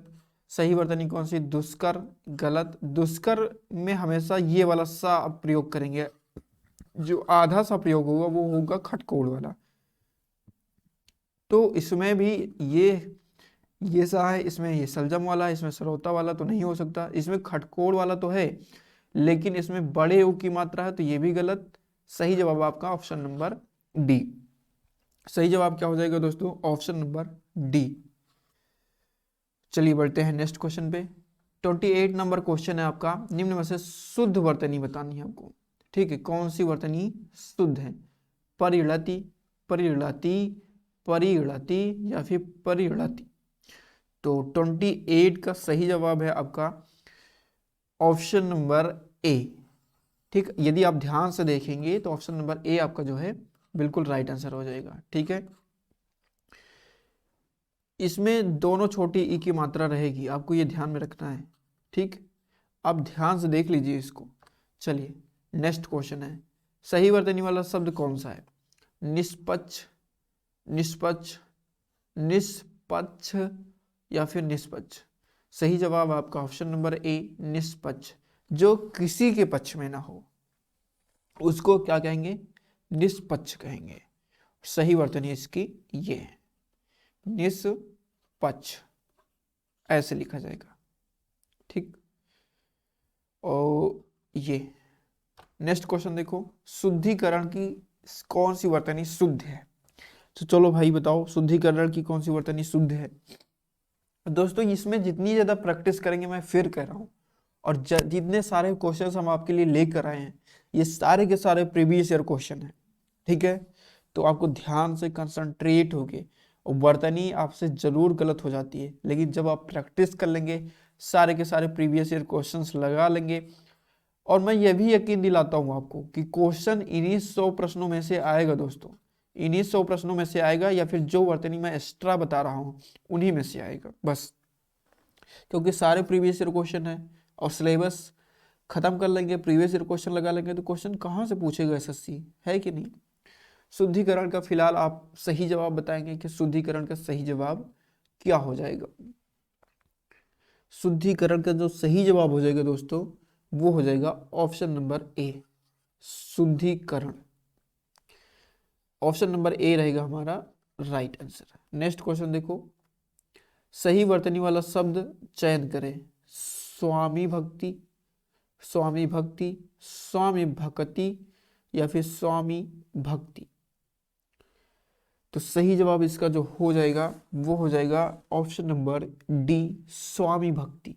सही वर्तनी कौन सी? दुष्कर, गलत। दुष्कर में हमेशा ये वाला सा प्रयोग करेंगे, जो आधा सा प्रयोग होगा वो होगा खटकोड़ वाला। तो इसमें भी ये सा है, इसमें ये सलजम वाला है, इसमें सरौता वाला तो नहीं हो सकता। इसमें खटकोड़ वाला तो है लेकिन इसमें बड़े ऊ की मात्रा है, तो ये भी गलत। सही जवाब आपका ऑप्शन नंबर डी। सही जवाब क्या हो जाएगा दोस्तों? Option number D. चलिए बढ़ते हैं नेक्स्ट क्वेश्चन पे। 28 नंबर क्वेश्चन है आपका, निम्न में से शुद्ध वर्तनी बतानी है आपको। ठीक है, कौन सी वर्तनी शुद्ध है? परिणति, परिणति, परिणति या फिर परिणति। तो 28 का सही जवाब है आपका ऑप्शन नंबर ए। ठीक, यदि आप ध्यान से देखेंगे तो ऑप्शन नंबर ए आपका जो है बिल्कुल राइट आंसर हो जाएगा। ठीक है, इसमें दोनों छोटी ई की मात्रा रहेगी, आपको ये ध्यान में रखना है। ठीक, आप ध्यान से देख लीजिए इसको। चलिए नेक्स्ट क्वेश्चन है, सही वर्तनी वाला शब्द कौन सा है? निष्पक्ष, निष्पक्ष, निष्पक्ष या फिर निष्पक्ष। सही जवाब आपका ऑप्शन नंबर ए, निष्पक्ष। जो किसी के पक्ष में ना हो उसको क्या कहेंगे? निष्पक्ष कहेंगे। सही वर्तनी इसकी ये है, निष्पक्ष, ऐसे लिखा जाएगा। ठीक, और ये नेक्स्ट क्वेश्चन देखो, शुद्धिकरण की कौन सी वर्तनी शुद्ध है? तो चलो भाई बताओ, शुद्धिकरण की कौन सी वर्तनी शुद्ध है? दोस्तों इसमें जितनी ज्यादा प्रैक्टिस करेंगे, मैं फिर कह रहा हूँ, और जितने सारे क्वेश्चंस हम आपके लिए लेकर आए हैं ये सारे के सारे प्रीवियस ईयर क्वेश्चन है। ठीक है, तो आपको ध्यान से कंसंट्रेट होके, और वर्तनी आपसे जरूर गलत हो जाती है लेकिन जब आप प्रैक्टिस कर लेंगे, सारे के सारे प्रीवियस ईयर क्वेश्चंस लगा लेंगे, और मैं ये भी यकीन दिलाता हूँ आपको कि क्वेश्चन इन्हीं 100 प्रश्नों में से आएगा दोस्तों, इन्हीं 100 प्रश्नों में से आएगा, या फिर जो वर्तनी मैं एक्स्ट्रा बता रहा हूँ उन्हीं में से आएगा बस। क्योंकि सारे प्रीवियस ईयर क्वेश्चन है और सिलेबस खत्म कर लेंगे, प्रीवियस ईयर क्वेश्चन लगा लेंगे, तो क्वेश्चन कहाँ से पूछेगा एसएससी, है कि नहीं? शुद्धिकरण का फिलहाल आप सही जवाब बताएंगे कि शुद्धिकरण का सही जवाब क्या हो जाएगा? शुद्धिकरण का जो सही जवाब हो जाएगा दोस्तों वो हो जाएगा ऑप्शन नंबर ए, शुद्धिकरण। ऑप्शन नंबर ए रहेगा हमारा राइट आंसर। नेक्स्ट क्वेश्चन देखो, सही वर्तनी वाला शब्द चयन करें। स्वामी भक्ति, स्वामी भक्ति, स्वामी भक्ति या फिर स्वामी भक्ति। तो सही जवाब इसका जो हो जाएगा वो हो जाएगा ऑप्शन नंबर डी, स्वामी भक्ति।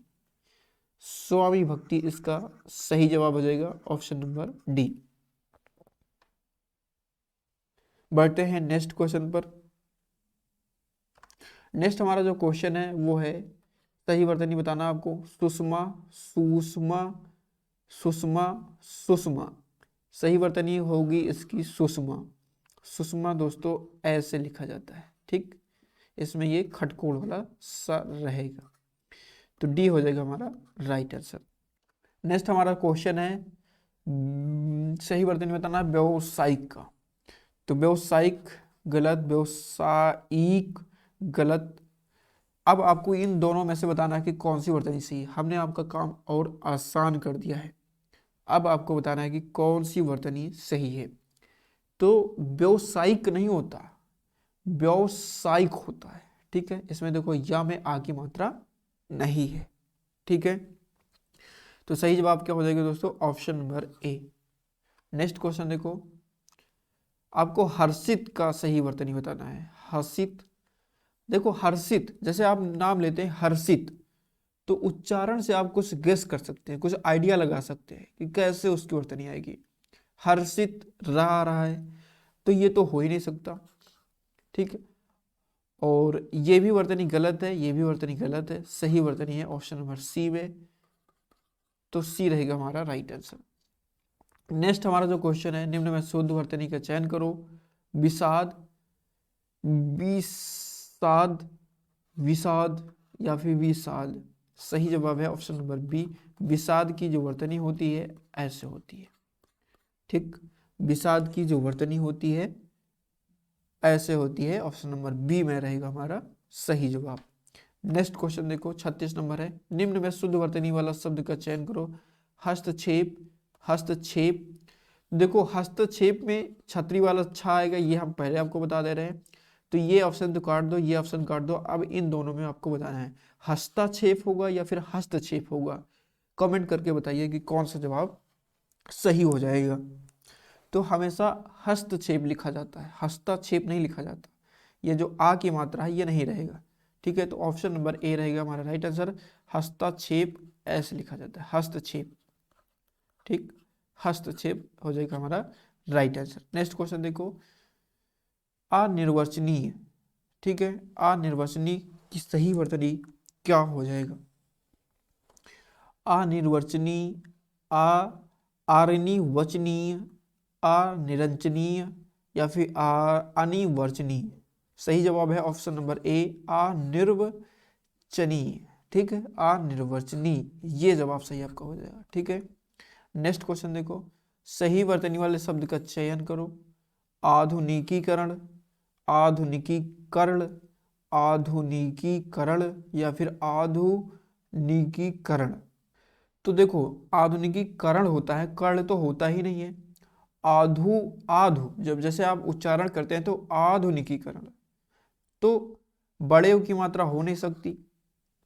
स्वामी भक्ति इसका सही जवाब हो जाएगा ऑप्शन नंबर डी। बढ़ते हैं नेक्स्ट क्वेश्चन पर। नेक्स्ट हमारा जो क्वेश्चन है वो है, सही वर्तनी बताना आपको। सुषमा, सुषमा, सुषमा, सुषमा। सही वर्तनी होगी इसकी सुषमा। सुषमा दोस्तों ऐसे लिखा जाता है। ठीक, इसमें ये खटकोड़ वाला सा रहेगा, तो डी हो जाएगा हमारा राइट आंसर। नेक्स्ट हमारा क्वेश्चन है, सही वर्तनी बताना है व्यावसायिक का। तो व्यावसायिक गलत, व्यावसायिक गलत। अब आपको इन दोनों में से बताना है कि कौन सी वर्तनी सही है। हमने आपका काम और आसान कर दिया है, अब आपको बताना है कि कौन सी वर्तनी सही है। तो व्यावसायिक नहीं होता, व्यावसायिक होता है। ठीक है, इसमें देखो या में आ की मात्रा नहीं है। ठीक है, तो सही जवाब क्या हो जाएगा दोस्तों? Option number A. Next question देखो, आपको हर्षित का सही वर्तनी बताना है। हर्षित, देखो हर्षित, जैसे आप नाम लेते हैं हर्षित, तो उच्चारण से आप कुछ गेस कर सकते हैं, कुछ आइडिया लगा सकते हैं कि कैसे उसकी वर्तनी आएगी। हर्षित रहा है, तो ये तो हो ही नहीं सकता, ठीक है। और ये भी वर्तनी गलत है, ये भी वर्तनी गलत है। सही वर्तनी है ऑप्शन नंबर सी में, तो सी रहेगा हमारा राइट आंसर। नेक्स्ट हमारा जो क्वेश्चन है, निम्न में शुद्ध वर्तनी का चयन करो। विषाद, विषाद, विषाद या फिर विषाद। सही जवाब है ऑप्शन नंबर बी। विषाद की जो वर्तनी होती है ऐसे होती है, ठीक। विषाद की जो वर्तनी होती है ऐसे होती है, ऑप्शन नंबर बी में रहेगा हमारा सही जवाब। नेक्स्ट क्वेश्चन देखो, 36 नंबर है। निम्न में शुद्ध वर्तनी वाला शब्द का चयन करो। हस्तक्षेप, हस्तक्षेप। देखो हस्तक्षेप में छतरी वाला छा आएगा, ये हम पहले आपको बता दे रहे हैं, तो ये ऑप्शन तो काट दो, ये ऑप्शन काट दो। अब इन दोनों में आपको बताना है हस्तक्षेप होगा या फिर हस्तक्षेप होगा। कमेंट करके बताइए कि कौन सा जवाब सही हो जाएगा। तो हमेशा हस्तक्षेप लिखा जाता है, हस्तक्षेप नहीं लिखा जाता। ये जो आ की मात्रा है ये नहीं रहेगा, ठीक है। तो ऑप्शन नंबर ए रहेगा हमारा राइट आंसर। हस्तक्षेप ऐसे लिखा जाता है, हस्तक्षेप, ठीक। हस्तक्षेप हो जाएगा हमारा राइट आंसर। नेक्स्ट क्वेश्चन देखो, अनिर्वचनीय, ठीक है। अनिर्वचनीय की सही वर्तनी क्या हो जाएगा? अनिर्वचनीय, अनिर्वचनीय, अनिरंचनीय या फिर अनिर्वचनीय। सही जवाब है ऑप्शन नंबर ए, अनिर्वचनीय, ठीक है। अनिर्वचनीय ये जवाब सही आपका हो जाएगा, ठीक है। नेक्स्ट क्वेश्चन देखो, सही वर्तनी वाले शब्द का चयन करो। आधुनिकीकरण, आधुनिकीकरण, आधुनिकीकरण या फिर आधुनिकीकरण। तो देखो आधुनिकीकरण होता है, कर्ण तो होता ही नहीं है। आधु, आधु जब जैसे आप उच्चारण करते हैं तो आधुनिकीकरण, तो बड़े की मात्रा हो नहीं सकती,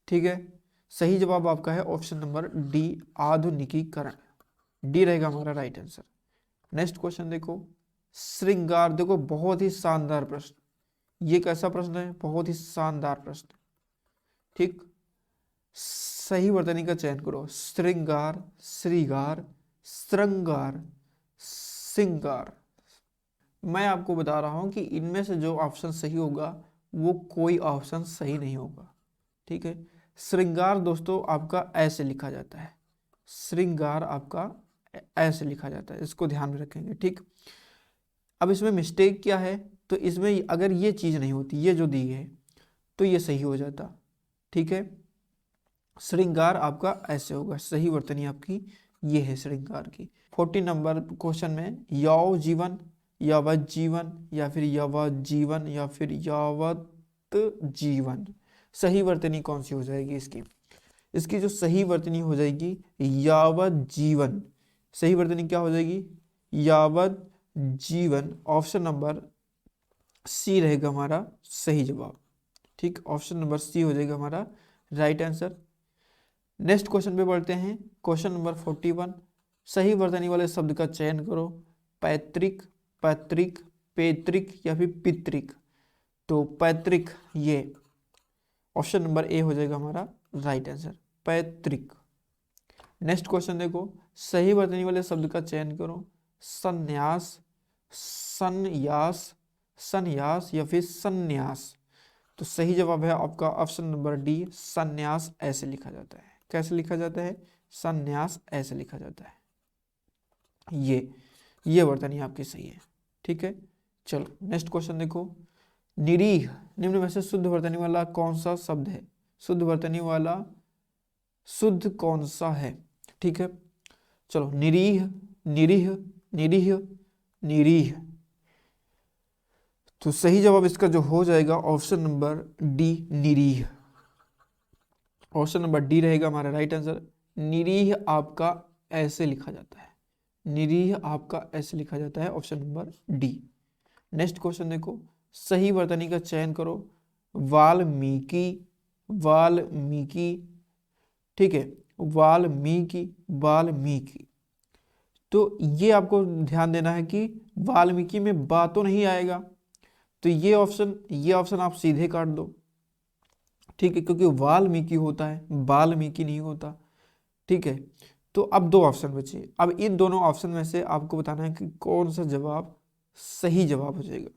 ठीक है। सही जवाब आपका है ऑप्शन नंबर डी, आधुनिकीकरण। डी रहेगा हमारा राइट आंसर। नेक्स्ट क्वेश्चन देखो, श्रृंगार। देखो बहुत ही शानदार प्रश्न, ये कैसा प्रश्न है? बहुत ही शानदार प्रश्न, ठीक। सही वर्तनी का चयन करो। श्रृंगार, श्रृंगार, श्रृंगार, श्रृंगार। मैं आपको बता रहा हूं कि इनमें से जो ऑप्शन सही होगा वो कोई ऑप्शन सही नहीं होगा, ठीक है। श्रृंगार दोस्तों आपका ऐसे लिखा जाता है, श्रृंगार आपका ऐसे लिखा जाता है, इसको ध्यान में रखेंगे, ठीक। अब इसमें मिस्टेक क्या है? तो इसमें अगर ये चीज़ नहीं होती, ये जो दी है, तो ये सही हो जाता, ठीक है। श्रृंगार आपका ऐसे होगा, सही वर्तनी आपकी ये है श्रृंगार की। 40 नंबर क्वेश्चन में, यौ जीवन, यावत जीवन या फिर यावत जीवन या फिर यावत जीवन। सही वर्तनी कौन सी हो जाएगी इसकी? इसकी जो सही वर्तनी हो जाएगी यावत जीवन। सही वर्तनी क्या हो जाएगी? यावत जीवन। ऑप्शन नंबर सी रहेगा हमारा सही जवाब, ठीक। ऑप्शन नंबर सी हो जाएगा हमारा राइट आंसर। नेक्स्ट क्वेश्चन पे बढ़ते हैं, क्वेश्चन नंबर 41। सही वर्तनी वाले शब्द का चयन करो। पैतृक, पैतृक, पैतृक या फिर पितृक। तो पैतृक ये ऑप्शन नंबर ए हो जाएगा हमारा राइट आंसर, पैतृक। नेक्स्ट क्वेश्चन देखो, सही वर्तनी वाले शब्द का चयन करो। संन्यास, संन्यास, संन्यास या फिर संन्यास। तो सही जवाब है आपका ऑप्शन नंबर डी, संन्यास ऐसे लिखा जाता है। कैसे लिखा जाता है? संन्यास ऐसे लिखा जाता है। ये वर्तनी आपकी सही है, ठीक है। चलो नेक्स्ट क्वेश्चन देखो, निरीह। निम्न में से शुद्ध वर्तनी वाला कौन सा शब्द है? शुद्ध वर्तनी वाला शुद्ध कौन सा है, ठीक है। चलो, निरीह, निरीह, निरीह, निरीह। तो सही जवाब इसका जो हो जाएगा ऑप्शन नंबर डी, निरीह। ऑप्शन नंबर डी रहेगा हमारा राइट आंसर। निरीह आपका ऐसे लिखा जाता है, निरीह आपका ऐसे लिखा जाता है, option number D. Next question देखो, सही वर्तनी का चयन करो। वाल्मीकि, वाल्मीकि, ठीक है। वाल्मीकि, वाल्मीकि। तो ये आपको ध्यान देना है कि वाल्मीकि में बा तो नहीं आएगा, तो ये ऑप्शन आप सीधे काट दो, ठीक है, क्योंकि वाल्मीकि होता है, वाल्मीकि नहीं होता। ठीक है, तो अब दो ऑप्शन बचे। अब इन दोनों ऑप्शन में से आपको बताना है कि कौन सा जवाब सही जवाब हो जाएगा।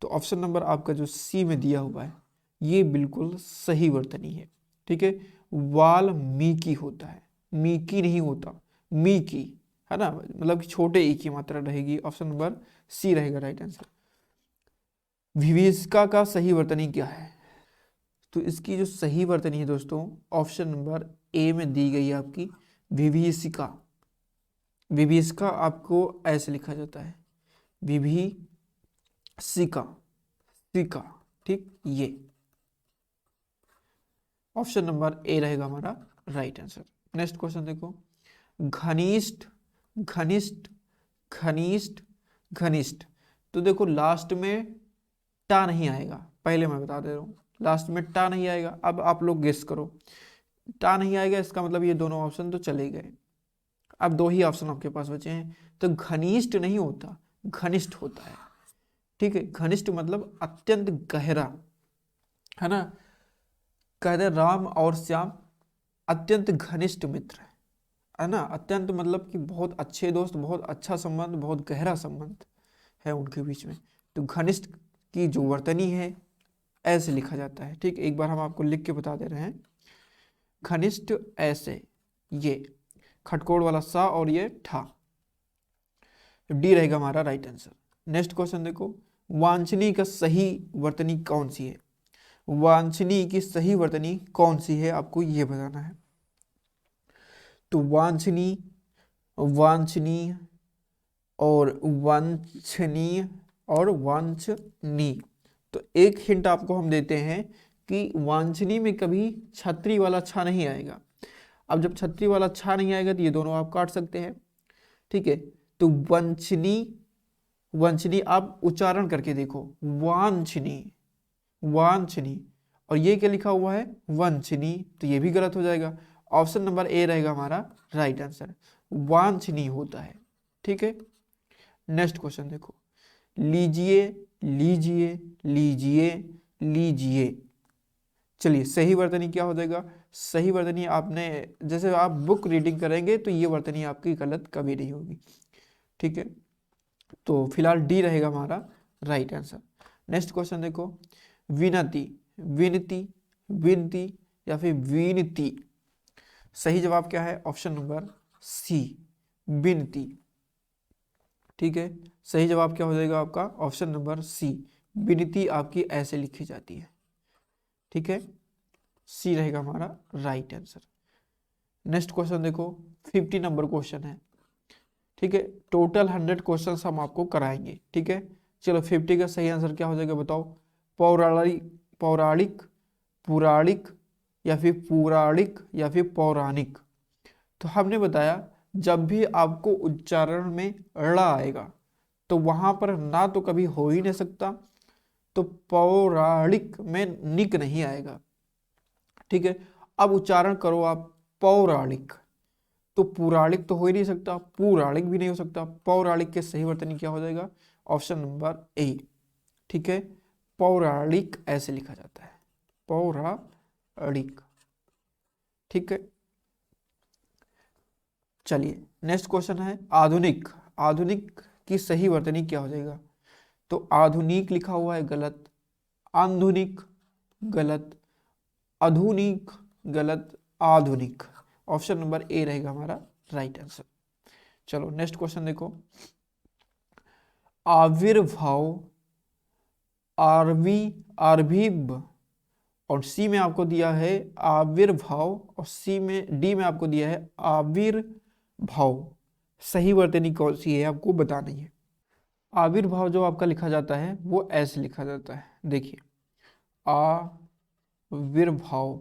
तो ऑप्शन नंबर आपका जो सी में दिया हुआ है ये बिल्कुल सही वर्तनी है। ठीक है, वाल्मीकि होता है, मीकी नहीं होता, मीकी, है ना, मतलब कि छोटे ई की मात्रा रहेगी। ऑप्शन नंबर सी रहेगा राइट आंसर। विभीषिका का सही वर्तनी क्या है? तो इसकी जो सही वर्तनी है दोस्तों, ऑप्शन नंबर ए में दी गई है आपकी, विभीषिका। विभीषिका आपको ऐसे लिखा जाता है, विभीषिका, सिका। ठीक, ये ऑप्शन नंबर ए रहेगा हमारा राइट आंसर। नेक्स्ट क्वेश्चन देखो, घनिष्ठ, घनिष्ठ, घनिष्ठ, घनिष्ठ। तो देखो लास्ट में टा नहीं आएगा, पहले मैं बता दे रहा हूँ, लास्ट में टा नहीं आएगा। अब आप लोग गेस करो, टा नहीं आएगा इसका मतलब ये दोनों ऑप्शन तो चले गए। अब दो ही ऑप्शन आपके पास बचे हैं। तो घनिष्ठ नहीं होता, घनिष्ठ होता है। ठीक है, घनिष्ठ मतलब अत्यंत गहरा, है ना। कहते हैं राम और श्याम अत्यंत घनिष्ठ मित्र है ना। अत्यंत मतलब कि बहुत अच्छे दोस्त, बहुत अच्छा संबंध, बहुत गहरा संबंध है उनके बीच में। तो घनिष्ठ की जो वर्तनी है ऐसे लिखा जाता है। ठीक, एक बार हम आपको लिख के बता दे रहे हैं, घनिष्ठ ऐसे, ये खटकोड़ वाला सा और ये ठा, डी रहेगा हमारा राइट आंसर। नेक्स्ट क्वेश्चन देखो, वांछनीय का सही वर्तनी कौन सी है? वांछनीय की सही वर्तनी कौन सी है आपको ये बताना है। तो वांछनीय, वांछनीय और वांछनीय और वांछनीय। तो एक हिंट आपको हम देते हैं कि वांछनीय में कभी छतरी वाला छा नहीं आएगा। अब जब छतरी वाला छा नहीं आएगा तो ये दोनों आप काट सकते हैं। ठीक है, तो वंशनी, वंशनी आप उच्चारण करके देखो, वांछनी, वांछनी, और ये क्या लिखा हुआ है वंशनी, तो ये भी गलत हो जाएगा। ऑप्शन नंबर ए रहेगा हमारा राइट आंसर, वांछनी होता है। ठीक है, नेक्स्ट क्वेश्चन देखो, लीजिए, लीजिए, लीजिए, लीजिए। चलिए सही वर्तनी क्या हो जाएगा? सही वर्तनी आपने, जैसे आप बुक रीडिंग करेंगे तो ये वर्तनी आपकी गलत कभी नहीं होगी। ठीक है, तो फिलहाल डी रहेगा हमारा राइट आंसर। नेक्स्ट क्वेश्चन देखो, विनती, विनती, विनती या फिर विनती। सही जवाब क्या है? ऑप्शन नंबर सी, विनती। ठीक है, सही जवाब क्या हो जाएगा आपका? ऑप्शन नंबर सी, विनती आपकी ऐसे लिखी जाती है। ठीक है, सी रहेगा हमारा राइट आंसर। नेक्स्ट क्वेश्चन देखो, 50 नंबर क्वेश्चन है। ठीक है, टोटल 100 क्वेश्चन हम आपको कराएंगे। ठीक है, चलो 50 का सही आंसर क्या हो जाएगा बताओ? पौराणिक, पौराणिक, पुराणिक या फिर पौराणिक या फिर पौराणिक। तो हमने बताया जब भी आपको उच्चारण में ड़ आएगा तो वहां पर ना तो कभी हो ही नहीं सकता, तो पौराणिक में निक नहीं आएगा। ठीक है, अब उच्चारण करो आप पौराणिक, तो पौराणिक तो हो ही नहीं सकता, पौराणिक भी नहीं हो सकता। पौराणिक के सही वर्तनी क्या हो जाएगा? Option number A. ठीक है, पौराणिक ऐसे लिखा जाता है, पौराणिक। ठीक है, चलिए नेक्स्ट क्वेश्चन है आधुनिक। आधुनिक की सही वर्तनी क्या हो जाएगा? तो आधुनिक लिखा हुआ है गलत, आधुनिक गलत, आधुनिक गलत, आधुनिक। ऑप्शन नंबर ए रहेगा हमारा राइट आंसर। चलो नेक्स्ट क्वेश्चन देखो, आविर्भाव, आरवी, आरभिव, और सी में आपको दिया है आविर्भाव, और सी में, डी में आपको दिया है आविर्भाव। सही वर्तनी कौन सी है आपको बतानी है। आविर्भाव जो आपका लिखा जाता है वो ऐसे लिखा जाता है, देखिए, आविर्भाव,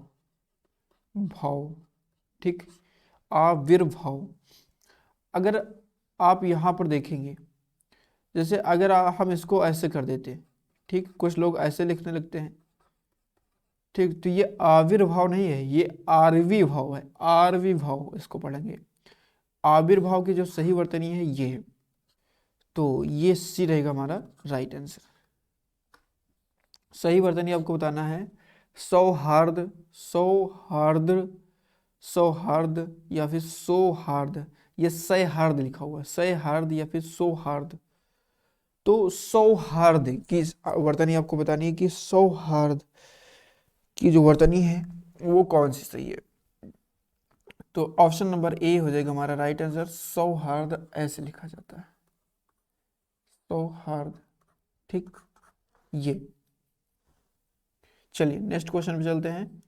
भाव। ठीक, आविर्भाव। अगर आप यहाँ पर देखेंगे, जैसे अगर हम इसको ऐसे कर देते, ठीक, कुछ लोग ऐसे लिखने लगते हैं। ठीक, तो ये आविर्भाव नहीं है, ये आर्विभाव है, आर्विभाव इसको पढ़ेंगे। आविर्भाव की जो सही वर्तनी है ये है, तो ये सी रहेगा हमारा राइट आंसर। सही वर्तनी आपको बताना है, सौहार्द, सौहार्द, सौहार्द या फिर सौहार्द, ये सौहार्द लिखा हुआ है, सौहार्द या फिर सौहार्द। तो सौहार्द की वर्तनी आपको बतानी है कि सौहार्द की जो वर्तनी है वो कौन सी सही है। तो ऑप्शन नंबर ए हो जाएगा हमारा राइट आंसर। सौहार्द ऐसे लिखा जाता है, सौहार्द। ठीक, ये। चलिए नेक्स्ट क्वेश्चन पे चलते हैं।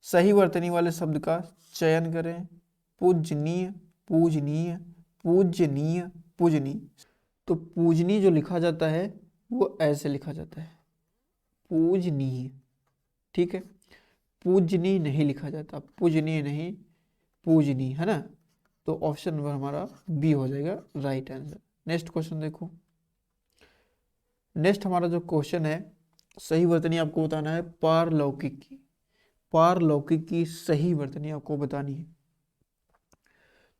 सही वर्तनी वाले शब्द का चयन करें। पूजनीय, पूजनीय, पूजनीय, पूजनीय। तो पूजनीय जो लिखा जाता है वो ऐसे लिखा जाता है, पूजनीय। ठीक है, पूजनीय नहीं लिखा जाता, पूजनीय नहीं, पूजनीय, है ना। तो ऑप्शन नंबर हमारा बी हो जाएगा राइट आंसर। नेक्स्ट क्वेश्चन देखो। नेक्स्ट हमारा जो क्वेश्चन है, सही वर्तनी आपको बताना है पारलौकिक की। पारलौकिक की सही वर्तनी आपको बतानी है।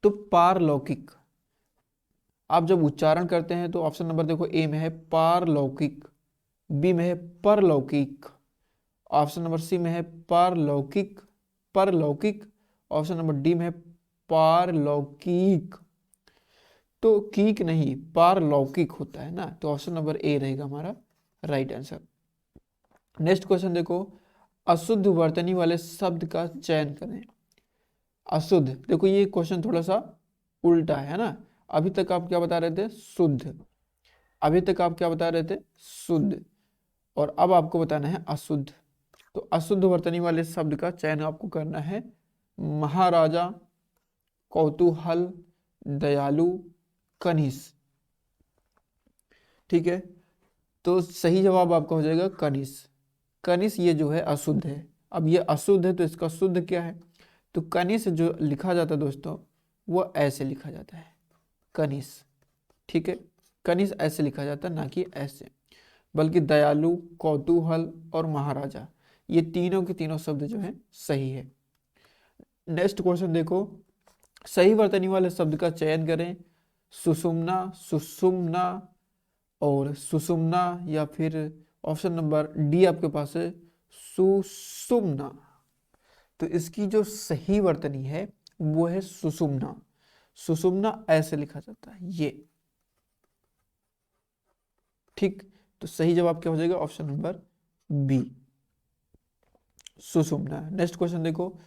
तो पारलौकिक आप जब उच्चारण करते हैं तो ऑप्शन नंबर देखो, ए में है पारलौकिक, बी में है परलौकिक, ऑप्शन नंबर सी में है पारलौकिक, परलौकिक, ऑप्शन नंबर डी में है पारलौकिक। तो कीक नहीं, पारलौकिक होता है ना, तो ऑप्शन नंबर ए रहेगा हमारा राइट आंसर। नेक्स्ट क्वेश्चन देखो। अशुद्ध वर्तनी वाले शब्द का चयन करें। अशुद्ध, देखो ये क्वेश्चन थोड़ा सा उल्टा है ना। अभी तक आप क्या बता रहे थे, शुद्ध। अभी तक आप क्या बता रहे थे, शुद्ध, और अब आपको बताना है अशुद्ध। तो अशुद्ध वर्तनी वाले शब्द का चयन आपको करना है। महाराजा, कौतूहल, दयालु, कनिष्ठ। ठीक है, तो सही जवाब आपका हो जाएगा कनिष्ठ। कनिष्ठ ये जो है अशुद्ध है। अब ये अशुद्ध है तो इसका शुद्ध क्या है, तो कनिष्ठ जो लिखा जाता है दोस्तों वो ऐसे लिखा जाता है, कनिष्ठ। ठीक है, कनिष्ठ ऐसे लिखा जाता है, ना कि ऐसे। बल्कि दयालु, कौतूहल और महाराजा, ये तीनों के तीनों शब्द जो है सही है। नेक्स्ट क्वेश्चन देखो। सही वर्तनी वाले शब्द का चयन करें। सुषुम्ना, सुषुम्ना और सुषुम्ना, या फिर ऑप्शन नंबर डी आपके पास है सुषुम्ना। तो इसकी जो सही वर्तनी है वो है सुषुम्ना। सुषुम्ना ऐसे लिखा जाता है, ये। ठीक, तो सही जवाब क्या हो जाएगा, ऑप्शन नंबर बी, सुषुम्ना। नेक्स्ट क्वेश्चन देखो।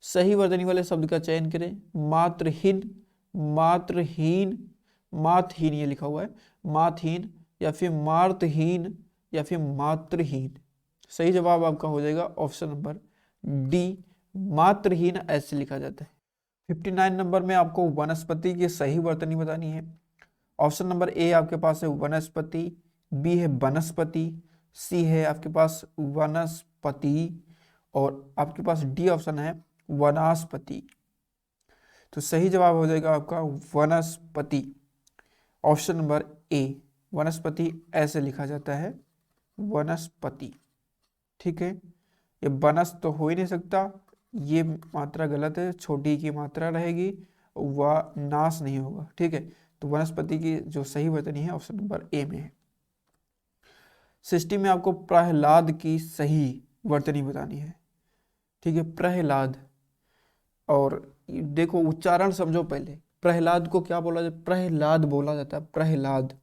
सही वर्तनी वाले शब्द का चयन करें। मात्रहीन, मात्रहीन, मातहीन ये लिखा हुआ है, मातहीन या फिर मार्तहीन या फिर मात्रहीन। सही जवाब आपका हो जाएगा ऑप्शन नंबर डी, मात्रहीन ऐसे लिखा जाता है। 59 नंबर में आपको वनस्पति की सही वर्तनी बतानी है। ऑप्शन नंबर ए आपके पास है वनस्पति, बी है वनस्पति, सी है आपके पास वनस्पति, और आपके पास डी ऑप्शन है वनस्पति। तो सही जवाब हो जाएगा आपका वनस्पति, ऑप्शन नंबर ए। वनस्पति ऐसे लिखा जाता है, वनस्पति। ठीक है, ये बनस तो हो ही नहीं सकता, ये मात्रा गलत है, छोटी की मात्रा रहेगी, वह नाश नहीं होगा। ठीक है, तो वनस्पति की जो सही वर्तनी है ऑप्शन नंबर ए में है। सिस्टम में आपको प्रहलाद की सही वर्तनी बतानी है। ठीक है, प्रहलाद, और देखो उच्चारण समझो पहले। प्रहलाद को क्या बोला जाता है, प्रहलाद बोला जाता है, प्रहलाद।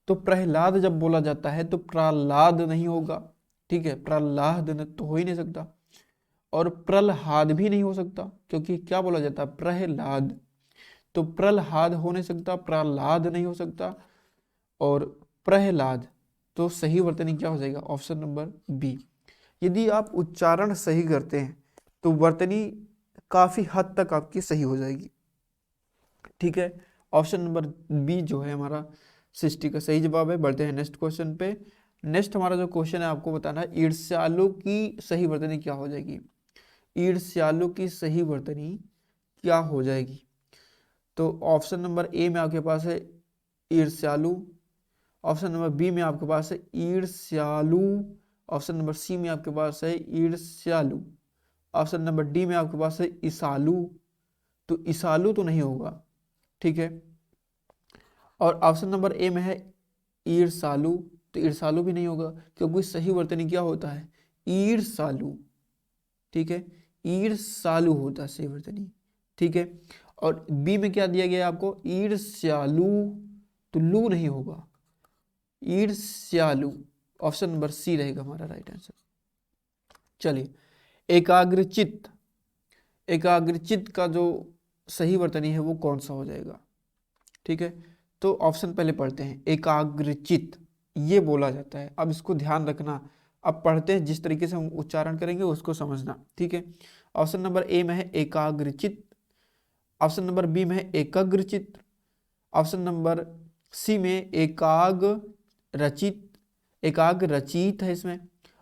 तो प्रहलाद जब बोला जाता है तो प्रहलाद नहीं होगा। ठीक है, प्रहलाद तो हो ही नहीं सकता, और प्रहलाद भी नहीं हो सकता, क्योंकि क्या बोला जाता है, प्रहलाद। तो प्रहलाद हो नहीं सकता, प्रहलाद नहीं हो सकता, और प्रहलाद। तो सही वर्तनी क्या हो जाएगा, ऑप्शन नंबर बी। यदि आप उच्चारण सही करते हैं तो वर्तनी काफी हद तक आपकी सही हो जाएगी। ठीक है, ऑप्शन नंबर बी जो है हमारा 60 का सही जवाब है। बढ़ते हैं नेक्स्ट क्वेश्चन पे। नेक्स्ट हमारा जो क्वेश्चन है आपको बताना है ईर्ष्यालु की सही वर्तनी क्या हो जाएगी। ईर्ष्यालु की सही वर्तनी क्या हो जाएगी। तो ऑप्शन नंबर ए में आपके पास है ईर्ष्यालु, ऑप्शन नंबर बी में आपके पास है ईर्ष्यालु, ऑप्शन नंबर सी में आपके पास है ईर्ष्यालु, ऑप्शन नंबर डी में आपके पास है ईसालु। तो ईसालु तो नहीं होगा, ठीक है, और ऑप्शन नंबर ए में है ईर्ष्यालु, तो ईर्ष्यालु भी नहीं होगा, क्योंकि सही वर्तनी क्या होता है, ईर्ष्यालु, ठीक है, ईर्ष्यालु होता है सही वर्तनी, ठीक है। और बी में क्या दिया गया है आपको, ईर्ष्यालु, तो लू नहीं होगा, ईर्ष्यालु, ऑप्शन नंबर सी रहेगा हमारा राइट आंसर। चलिए, एकाग्रचित्त, एकाग्रचित्त का जो सही वर्तनी है वो कौन सा हो जाएगा, ठीक है। तो ऑप्शन पहले पढ़ते हैं, एकाग्रचित्त ये बोला जाता है। अब इसको ध्यान रखना, अब पढ़ते हैं जिस तरीके से हम उच्चारण करेंगे उसको समझना, ठीक है। ऑप्शन नंबर ए में है एकाग्रचित्त, ऑप्शन नंबर बी में है एकाग्रचित्त, ऑप्शन नंबर सी में एकाग रचित, एकाग्र रचित है इसमें,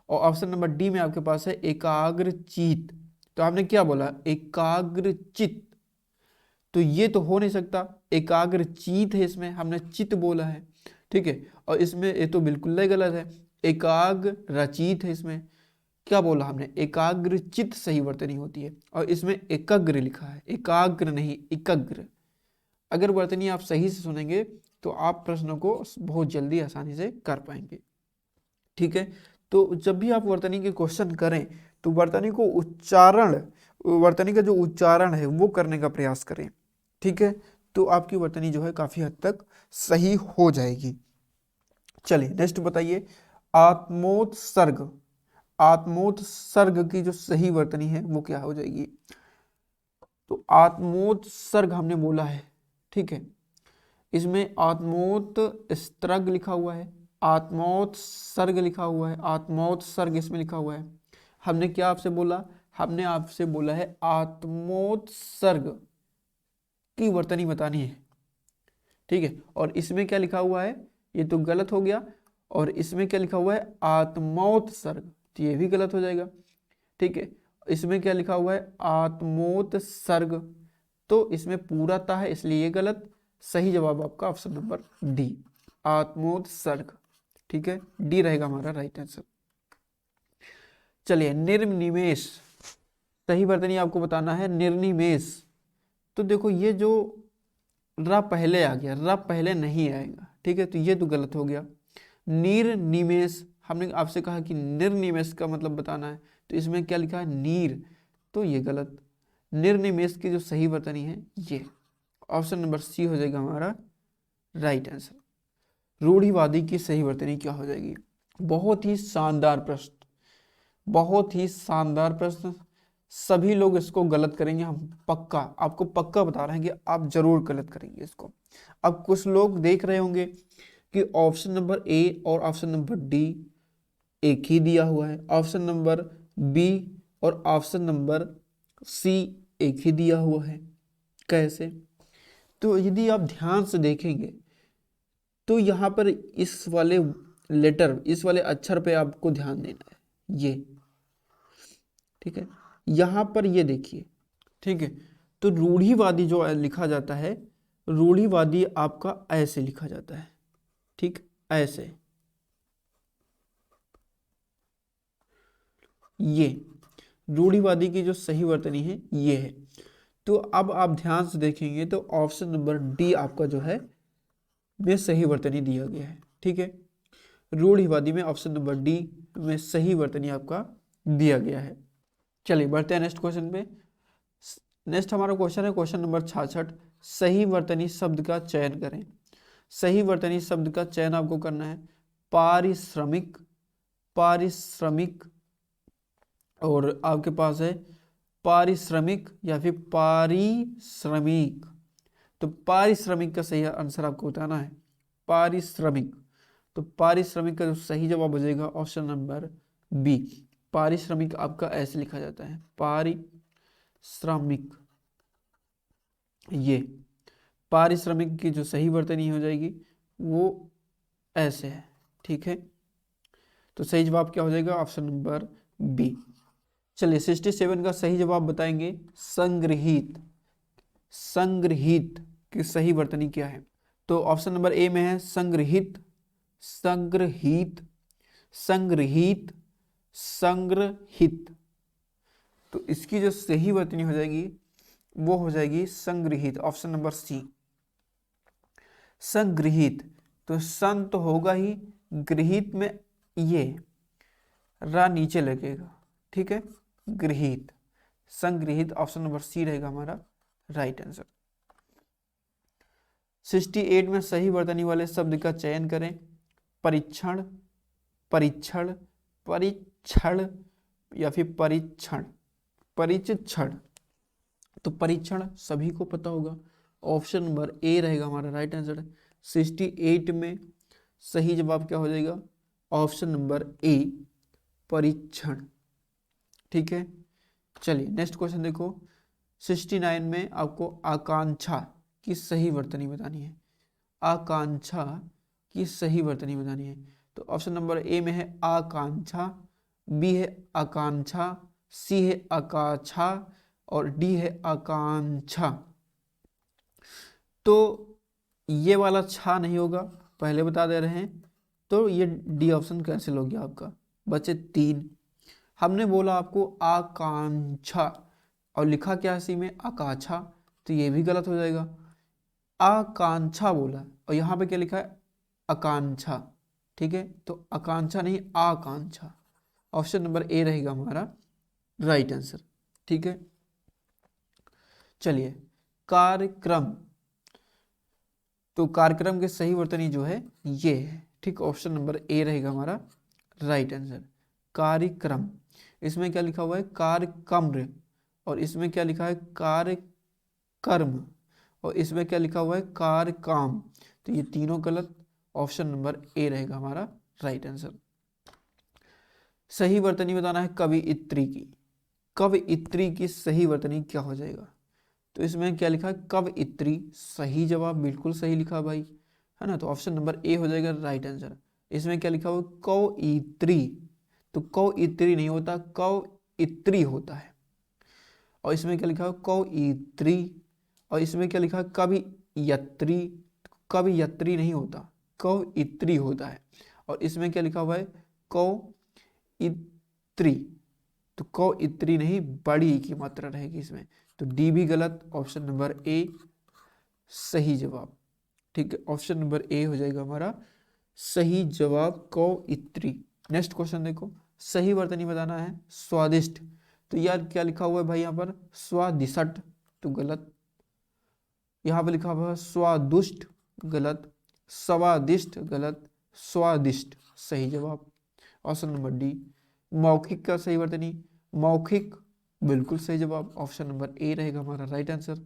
और ऑप्शन नंबर डी में आपके पास है एकाग्रचित। तो आपने क्या बोला, एकाग्रचित, तो ये तो हो नहीं सकता, एकाग्रचित है इसमें, हमने चित बोला है, ठीक है। और इसमें ये तो बिल्कुल ही गलत है, एकाग्र रचित है इसमें, क्या बोला हमने, एकाग्रचित सही वर्तनी होती है, और इसमें एकाग्र लिखा है, एकाग्र नहीं एकाग्र। अगर वर्तनी आप सही से सुनेंगे तो आप प्रश्नों को बहुत जल्दी आसानी से कर पाएंगे, ठीक है। तो जब भी आप वर्तनी के क्वेश्चन करें तो वर्तनी को उच्चारण, वर्तनी का जो उच्चारण है वो करने का प्रयास करें, ठीक है। तो आपकी वर्तनी जो है काफी हद तक सही हो जाएगी। चलिए नेक्स्ट बताइए, आत्मोत्सर्ग, आत्मोत्सर्ग की जो सही वर्तनी है वो क्या हो जाएगी। तो आत्मोत्सर्ग हमने बोला है, ठीक है, इसमें आत्मोत्सर्ग लिखा हुआ है, आत्मोत्सर्ग लिखा हुआ है, आत्मोत्सर्ग इसमें लिखा हुआ है। हमने क्या आपसे बोला, हमने आपसे बोला है आत्मोत्सर्ग की वर्तनी बतानी है, ठीक है। और इसमें क्या लिखा हुआ है, ये तो गलत हो गया, और इसमें क्या लिखा हुआ है आत्मोत्सर्ग, तो ये भी गलत हो जाएगा, ठीक है। इसमें क्या लिखा हुआ है आत्मोत्सर्ग, तो इसमें पूराता है इसलिए ये गलत। सही जवाब आपका ऑप्शन नंबर डी, आत्मोत्सर्ग, ठीक है, डी रहेगा हमारा राइट आंसर। चलिए, निर्निमेष, सही वर्तनी आपको बताना है, निर्निमेष। तो देखो ये जो र पहले आ गया, र पहले नहीं आएगा, ठीक है, तो ये तो गलत हो गया। निर्निमेष, हमने आपसे कहा कि निर्निमेष का मतलब बताना है, तो इसमें क्या लिखा है नीर, तो ये गलत। निर्निमेष की जो सही वर्तनी है ये ऑप्शन नंबर सी हो जाएगा हमारा राइट आंसर। रूढ़िवादी की सही वर्तनी क्या हो जाएगी। बहुत ही शानदार प्रश्न, बहुत ही शानदार प्रश्न, सभी लोग इसको गलत करेंगे, हम पक्का आपको पक्का बता रहे हैं कि आप जरूर गलत करेंगे इसको। अब कुछ लोग देख रहे होंगे कि ऑप्शन नंबर ए और ऑप्शन नंबर डी एक ही दिया हुआ है, ऑप्शन नंबर बी और ऑप्शन नंबर सी एक ही दिया हुआ है, कैसे। तो यदि आप ध्यान से देखेंगे तो यहाँ पर इस वाले लेटर, इस वाले अक्षर पे आपको ध्यान देना है, ये, ठीक है, यहाँ पर ये देखिए, ठीक है। तो रूढ़िवादी जो लिखा जाता है, रूढ़िवादी आपका ऐसे लिखा जाता है, ठीक, ऐसे, ये रूढ़िवादी की जो सही वर्तनी है ये है। तो अब आप ध्यान से देखेंगे तो ऑप्शन नंबर डी आपका जो है में सही वर्तनी दिया गया है, ठीक है। रूढ़िवादी में ऑप्शन नंबर डी में सही वर्तनी आपका दिया गया है। चलिए बढ़ते हैं नेक्स्ट क्वेश्चन पे। नेक्स्ट हमारा क्वेश्चन है क्वेश्चन नंबर 66, सही वर्तनी शब्द का चयन करें। सही वर्तनी शब्द का चयन आपको करना है, पारिश्रमिक, पारिश्रमिक, और आपके पास है पारिश्रमिक या फिर पारिश्रमिक। तो पारिश्रमिक का सही आंसर आपको बताना है, पारिश्रमिक। तो पारिश्रमिक का जो सही जवाब हो जाएगा ऑप्शन नंबर बी, पारिश्रमिक आपका ऐसे लिखा जाता है, पारिश्रमिक। ये पारिश्रमिक की जो सही वर्तनी हो जाएगी वो ऐसे है, ठीक है। तो सही जवाब क्या हो जाएगा ऑप्शन नंबर बी। चलिए 67 का सही जवाब बताएंगे, संग्रहित, संग्रहित की सही वर्तनी क्या है। तो ऑप्शन नंबर ए में है संग्रहित, संग्रहित, संग्रहित, संग्रहित। तो इसकी जो सही वर्तनी हो जाएगी वो हो जाएगी संग्रहित, ऑप्शन नंबर सी, संग्रहित। तो सन तो होगा ही, गृहित में ये, रा नीचे लगेगा, ठीक है, गृहीत, संगृहीत। ऑप्शन नंबर सी रहेगा हमारा राइट आंसर। 68 में सही वर्तनी वाले शब्द का चयन करें। परीक्षण, परीक्षण, परीक्षण या फिर परीक्षण, परीक्षण। तो परीक्षण सभी को पता होगा, ऑप्शन नंबर ए रहेगा हमारा राइट आंसर। 68 में सही जवाब क्या हो जाएगा, ऑप्शन नंबर ए, परीक्षण, ठीक है। चलिए नेक्स्ट क्वेश्चन देखो। 69 में आपको आकांक्षा की सही वर्तनी बतानी है। आकांक्षा की सही वर्तनी बतानी है। तो ऑप्शन नंबर ए में है आकांक्षा, बी है आकांक्षा, सी है आकांक्षा और डी है आकांक्षा। तो ये वाला छा नहीं होगा, पहले बता दे रहे हैं। तो ये डी ऑप्शन कैंसिल हो गया आपका, बचे 3। हमने बोला आपको आकांक्षा और लिखा क्या है सी में आकांक्षा, तो ये भी गलत हो जाएगा। आकांक्षा बोला और यहाँ पे क्या लिखा है आकांक्षा, ठीक है। तो आकांक्षा नहीं आकांक्षा, ऑप्शन नंबर ए रहेगा हमारा राइट आंसर, ठीक है। चलिए कार्यक्रम, तो कार्यक्रम के सही वर्तनी जो है ये है, ठीक, ऑप्शन नंबर ए रहेगा हमारा राइट आंसर। कार्यक्रम, इसमें क्या लिखा हुआ है कार्यक्रम, और इसमें क्या लिखा है कार्यकर्म, और इसमें क्या लिखा हुआ है कार्यकाम। तो ये तीनों गलत, ऑप्शन नंबर ए रहेगा हमारा राइट आंसर। सही वर्तनी बताना है कवियत्री की। कवियत्री की सही वर्तनी क्या हो जाएगा, तो इसमें क्या लिखा है कवियत्री, सही जवाब बिल्कुल सही लिखा भाई, है ना। तो ऑप्शन नंबर ए हो जाएगा राइट आंसर। इसमें क्या लिखा हुआ कवियत्री, तो कवियत्री नहीं होता कवियत्री होता है। और इसमें क्या लिखा है कवियत्री, और इसमें क्या लिखा है कवियत्री, कवियत्री नहीं होता कवियत्री होता है। और इसमें क्या लिखा हुआ है कवियत्री, तो कवियत्री नहीं बड़ी की मात्रा रहेगी इसमें। तो डी भी गलत, ऑप्शन नंबर ए सही जवाब, ठीक है। ऑप्शन नंबर ए हो जाएगा हमारा सही जवाब कवियत्री। नेक्स्ट क्वेश्चन देखो, सही वर्तनी बताना है स्वादिष्ट। तो यार क्या लिखा हुआ है भाई यहाँ पर स्वादिष्ट, तो गलत। यहाँ पर लिखा हुआ है स्वादुष्ट, गलत। स्वादिष्ट गलत, स्वादिष्ट सही जवाब, ऑप्शन नंबर डी। मौखिक का सही वर्तनी मौखिक, बिल्कुल सही जवाब, ऑप्शन नंबर ए रहेगा हमारा राइट आंसर।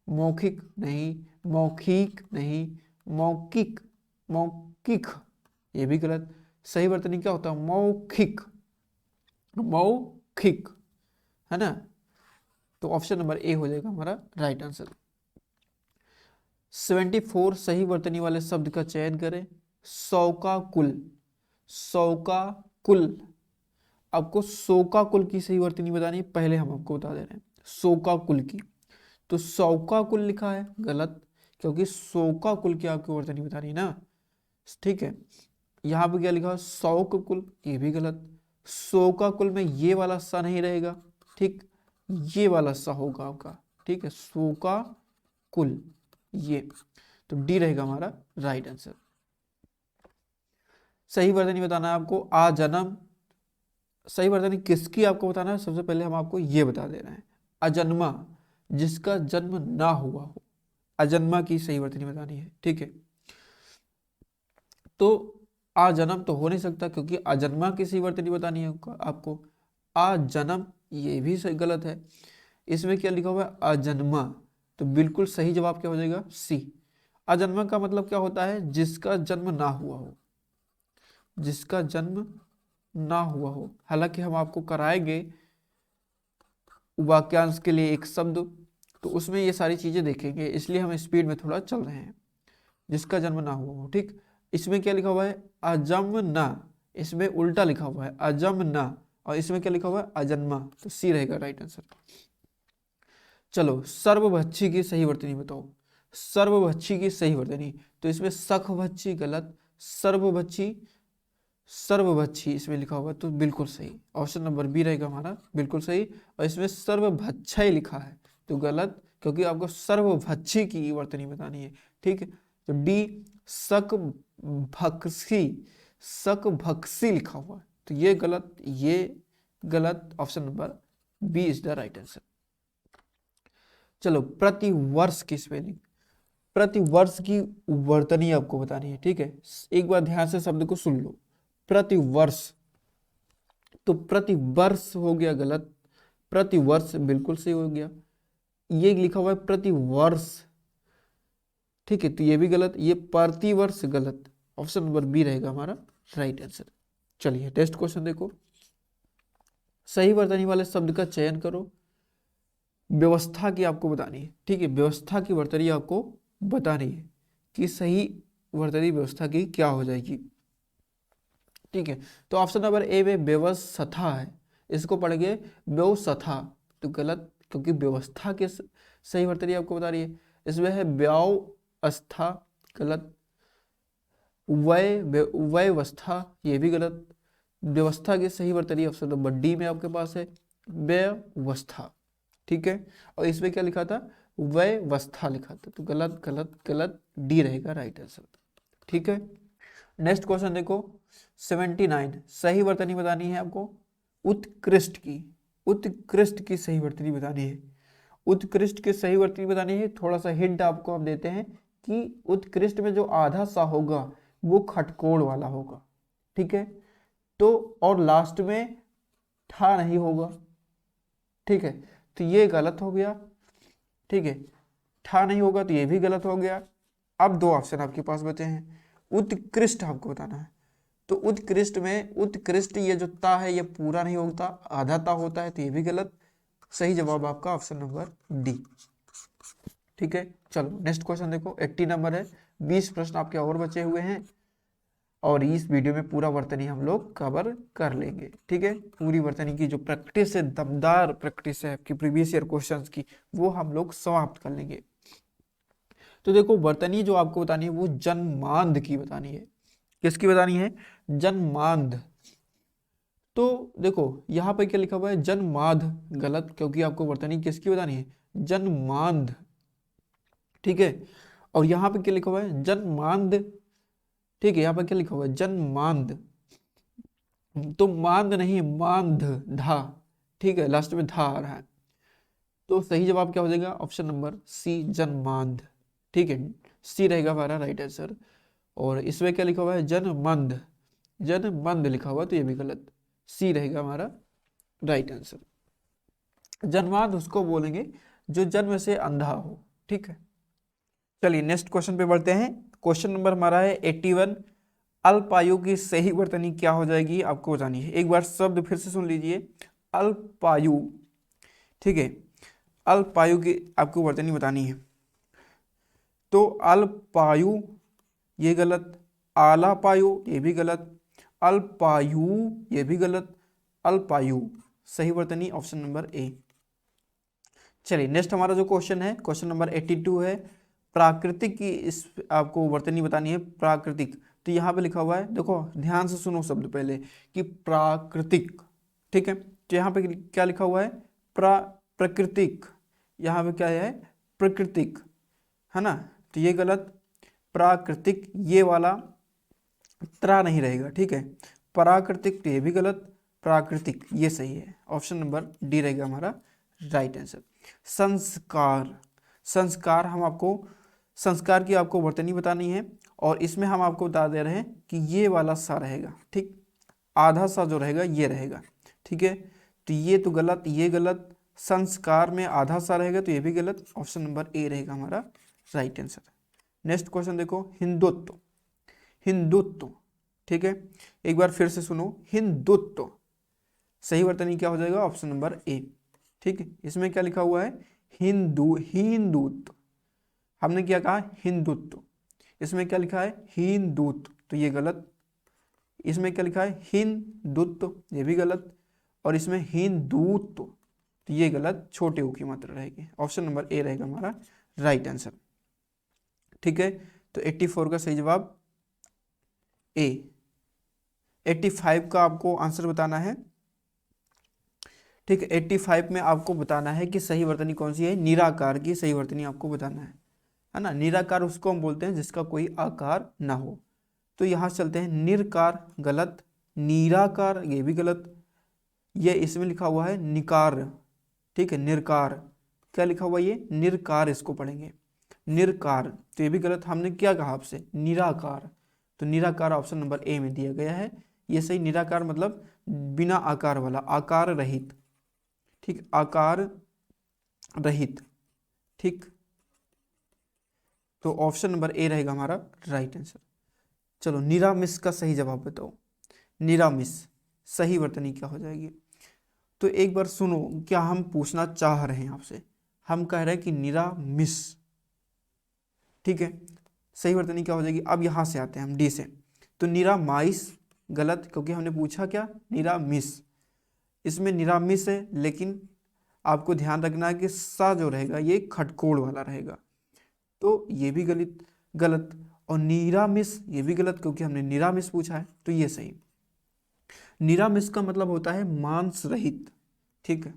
मौखिक नहीं, मौखिक नहीं, मौखिक, मौखिक ये भी गलत। सही वर्तनी क्या होता है मौखिक, मौखिक, है ना। तो ऑप्शन नंबर ए हो जाएगा हमारा राइट आंसर। 74 सही वर्तनी वाले शब्द का चयन करें। सौका कुल, सौका कुल, आपको सौका कुल की सही वर्तनी बतानी है, पहले हम आपको बता दे रहे हैं सौका कुल की। तो सौका कुल लिखा है गलत, क्योंकि सौका कुल की आपको वर्तनी बतानी है ना, ठीक है। यहाँ पे क्या लिखा है सौक कुल, ये भी गलत। सौका कुल में ये वाला सा नहीं रहेगा, ठीक, ये वाला सा होगा आपका, ठीक है, सौका कुल ये। तो डी रहेगा हमारा राइट आंसर। सही वर्तनी बताना है आपको आ जन्म। सही वर्तनी किसकी आपको बताना है, सबसे पहले हम आपको ये बता दे रहे हैं अजन्मा, जिसका जन्म ना हुआ हो, अजन्मा की सही वर्तनी बतानी है, ठीक है। तो आ जन्म तो हो नहीं सकता, क्योंकि अजन्मा की सही वर्तनी बतानी है आपको। आ जन्म ये भी सही गलत है। इसमें क्या लिखा हुआ है अजन्मा, तो बिल्कुल सही जवाब क्या हो जाएगा सी। अजन्मा का मतलब क्या होता है जिसका जन्म ना हुआ हो, जिसका जन्म ना हुआ हो। हालांकि हम आपको कराएंगे वाक्यांश के लिए एक शब्द, तो उसमें ये सारी चीजें देखेंगे, इसलिए हम स्पीड में थोड़ा चल रहे हैं। जिसका जन्म ना हुआ हो, ठीक। इसमें क्या लिखा हुआ है अजम ना, इसमें उल्टा लिखा हुआ है अजम ना, और इसमें क्या लिखा हुआ है अजन्मा, तो सी रहेगा राइट आंसर। चलो सर्वभक्षी की सही वर्तनी बताओ। सर्वभक्षी की सही वर्तनी, तो इसमें सखभक्षी गलत, सर्वभक्षी, सर्वभक्षी इसमें लिखा हुआ, तो बिल्कुल सही, ऑप्शन नंबर बी रहेगा हमारा बिल्कुल सही। और इसमें सर्वभक्षय लिखा है तो गलत, क्योंकि आपको सर्वभक्षी की वर्तनी बतानी है, ठीक है। तो डी सकभक्षी, सकभक्षी लिखा हुआ है, तो ये गलत, ये गलत, option number B is the right answer. चलो, प्रति वर्ष की स्पेलिंग, प्रति वर्ष की वर्तनी आपको बतानी है, ठीक है। एक बार ध्यान से शब्द को सुन लो, प्रति वर्ष, तो प्रति वर्ष हो गया गलत, प्रति वर्ष बिल्कुल सही हो गया। ये लिखा हुआ है प्रति वर्ष, ठीक है, तो ये भी गलत, ये प्रति वर्ष गलत, ऑप्शन नंबर बी रहेगा हमारा राइट आंसर। चलिए टेस्ट क्वेश्चन देखो, सही वर्तनी वाले शब्द का चयन करो, व्यवस्था की आपको बतानी है, ठीक है, व्यवस्था की वर्तनी आपको बतानी है कि सही वर्तनी व्यवस्था की क्या हो जाएगी, ठीक है। तो ऑप्शन नंबर ए में व्यवस्था है, इसको पढ़ेंगे व्यवस्था, तो गलत, क्योंकि व्यवस्था के सही वर्तनी आपको बता रही है। इसमें है व्यवस्था, गलत, व्यवस्था, ये भी गलत। व्यवस्था की सही वर्तनी ऑप्शन नंबर डी में आपके पास है व्यवस्था, ठीक है। और इसमें क्या लिखा था, व्यवस्था लिखा था, तो गलत गलत गलत, डी रहेगा राइट आंसर, ठीक है। नेक्स्ट क्वेश्चन देखो 79, सही वर्तनी बतानी है आपको उत्कृष्ट की, उत्कृष्ट की सही वर्तनी बतानी है, उत्कृष्ट की सही वर्तनी बतानी है। थोड़ा सा हिंट आपको हम देते हैं कि उत्कृष्ट में जो आधा सा होगा वो खटकोड़ वाला होगा, ठीक है, तो और लास्ट में ठा नहीं होगा, ठीक है, तो ये गलत हो गया, ठीक है, ठा नहीं होगा तो ये भी गलत हो गया। अब दो ऑप्शन आपके पास बचे हैं, उत्कृष्ट आपको बताना है, तो उत्कृष्ट में उत्कृष्ट ये जो ता है ये पूरा नहीं होता, आधा ता होता है, तो ये भी गलत। सही जवाब आपका ऑप्शन नंबर डी, ठीक है। चलो नेक्स्ट क्वेश्चन देखो, 80 नंबर है, 20 प्रश्न आपके और बचे हुए हैं और इस वीडियो में पूरा वर्तनी हम लोग कवर कर लेंगे, ठीक है। पूरी वर्तनी की जो प्रैक्टिस है, दमदार प्रैक्टिस है आपकी प्रीवियस ईयर क्वेश्चंस की, वो हम लोग समाप्त कर लेंगे। तो देखो वर्तनी जो आपको बतानी है वो जन्मांध की बतानी है, किसकी बतानी है, जन्मांध। तो देखो यहाँ पे क्या लिखा हुआ है जन्मांध, गलत, क्योंकि आपको वर्तनी किसकी बतानी है, जन्मांध, ठीक है। और यहाँ पे क्या लिखा हुआ है जन्मांध, ठीक है, यहाँ पे क्या लिखा हुआ है जन्मांध, तो मांद नहीं मांध, धा, ठीक है, लास्ट में धा आ रहा है, तो सही जवाब क्या हो जाएगा, ऑप्शन नंबर सी जन्मांध, ठीक है, सी रहेगा हमारा राइट आंसर। और इसमें क्या लिखा हुआ है जनमंद, जनमंद लिखा हुआ, तो ये भी गलत, सी रहेगा हमारा राइट आंसर। जन्मांध उसको बोलेंगे जो जन्म से अंधा हो, ठीक है। चलिए नेक्स्ट क्वेश्चन पे बढ़ते हैं, क्वेश्चन नंबर हमारा है 81, अल्पायु की सही वर्तनी क्या हो जाएगी आपको बतानी है। एक बार शब्द फिर से सुन लीजिए, अल्पायु, ठीक है, अल्पायु की आपको वर्तनी बतानी है, तो अल्पायु ये गलत, आलापायु ये भी गलत, अल्पायु ये भी गलत, अल्पायु सही वर्तनी ऑप्शन नंबर ए। चलिए नेक्स्ट हमारा जो क्वेश्चन है, क्वेश्चन नंबर 82 है, प्राकृतिक की इस आपको वर्तनी बतानी है, प्राकृतिक, तो यहाँ पे लिखा हुआ है, देखो ध्यान से सुनो शब्द पहले कि प्राकृतिक, ठीक है, तो यहाँ पे क्या लिखा हुआ है प्राकृतिक, यहाँ पे क्या है प्राकृतिक, है ना, तो ये गलत, प्राकृतिक ये वाला त्रा नहीं रहेगा, ठीक है, प्राकृतिक तो ये भी गलत, प्राकृतिक ये सही है, ऑप्शन नंबर डी रहेगा हमारा राइट आंसर। संस्कार, संस्कार हम आपको, संस्कार की आपको वर्तनी बतानी है और इसमें हम आपको बता दे रहे हैं कि ये वाला सा रहेगा, ठीक, आधा सा जो रहेगा ये रहेगा, ठीक है, तो ये तो गलत, ये गलत, संस्कार में आधा सा रहेगा तो ये भी गलत, ऑप्शन नंबर ए रहेगा हमारा राइट आंसर। नेक्स्ट क्वेश्चन देखो, हिंदुत्व, हिंदुत्व, ठीक है, एक बार फिर से सुनो, हिंदुत्व सही वर्तनी क्या हो जाएगा, ऑप्शन नंबर ए, ठीक है। इसमें क्या लिखा हुआ है हिंदू, हिंदुत्व, हमने क्या कहा हिंदुत्व, इसमें क्या लिखा है हिंदुत्व, तो ये गलत, इसमें क्या लिखा है हिंदुत्व, ये भी गलत, और इसमें हिंदुत्व, तो ये गलत, छोटे ऊ की मात्रा रहेगी, ऑप्शन नंबर ए रहेगा हमारा राइट आंसर, ठीक है। तो 84 का सही जवाब ए। 85 का आपको आंसर बताना है, ठीक है, 85 में आपको बताना है कि सही वर्तनी कौन सी है, निराकार की सही वर्तनी आपको बताना है ना। निराकार उसको हम बोलते हैं जिसका कोई आकार ना हो, तो यहाँ चलते हैं, निरकार गलत, निराकार ये भी गलत। ये इसमें लिखा हुआ है निकार, ठीक है, निर्कार, क्या लिखा हुआ ये निर्कार, इसको पढ़ेंगे निर्कार, तो ये भी गलत। हमने क्या कहा आपसे निराकार, तो निराकार ऑप्शन नंबर ए में दिया गया है, ये सही। निराकार मतलब बिना आकार वाला, आकार रहित, ठीक, आकार रहित, ठीक, तो ऑप्शन नंबर ए रहेगा हमारा राइट आंसर। चलो निरामिस का सही जवाब बताओ, निरामिस सही वर्तनी क्या हो जाएगी? तो एक बार सुनो क्या हम पूछना चाह रहे हैं आपसे, हम कह रहे हैं कि निरामिस, ठीक है, सही वर्तनी क्या हो जाएगी? अब यहां से आते हैं हम डी से, तो निरामाइस गलत, क्योंकि हमने पूछा क्या निरामिस, इसमें निरामिस है, लेकिन आपको ध्यान रखना है कि सा जो रहेगा ये खटकोड़ वाला रहेगा, तो ये भी गलत गलत। और निरामिस ये भी गलत, क्योंकि हमने निरामिस पूछा है, तो ये सही। निरामिस का मतलब होता है मांस रहित, ठीक है,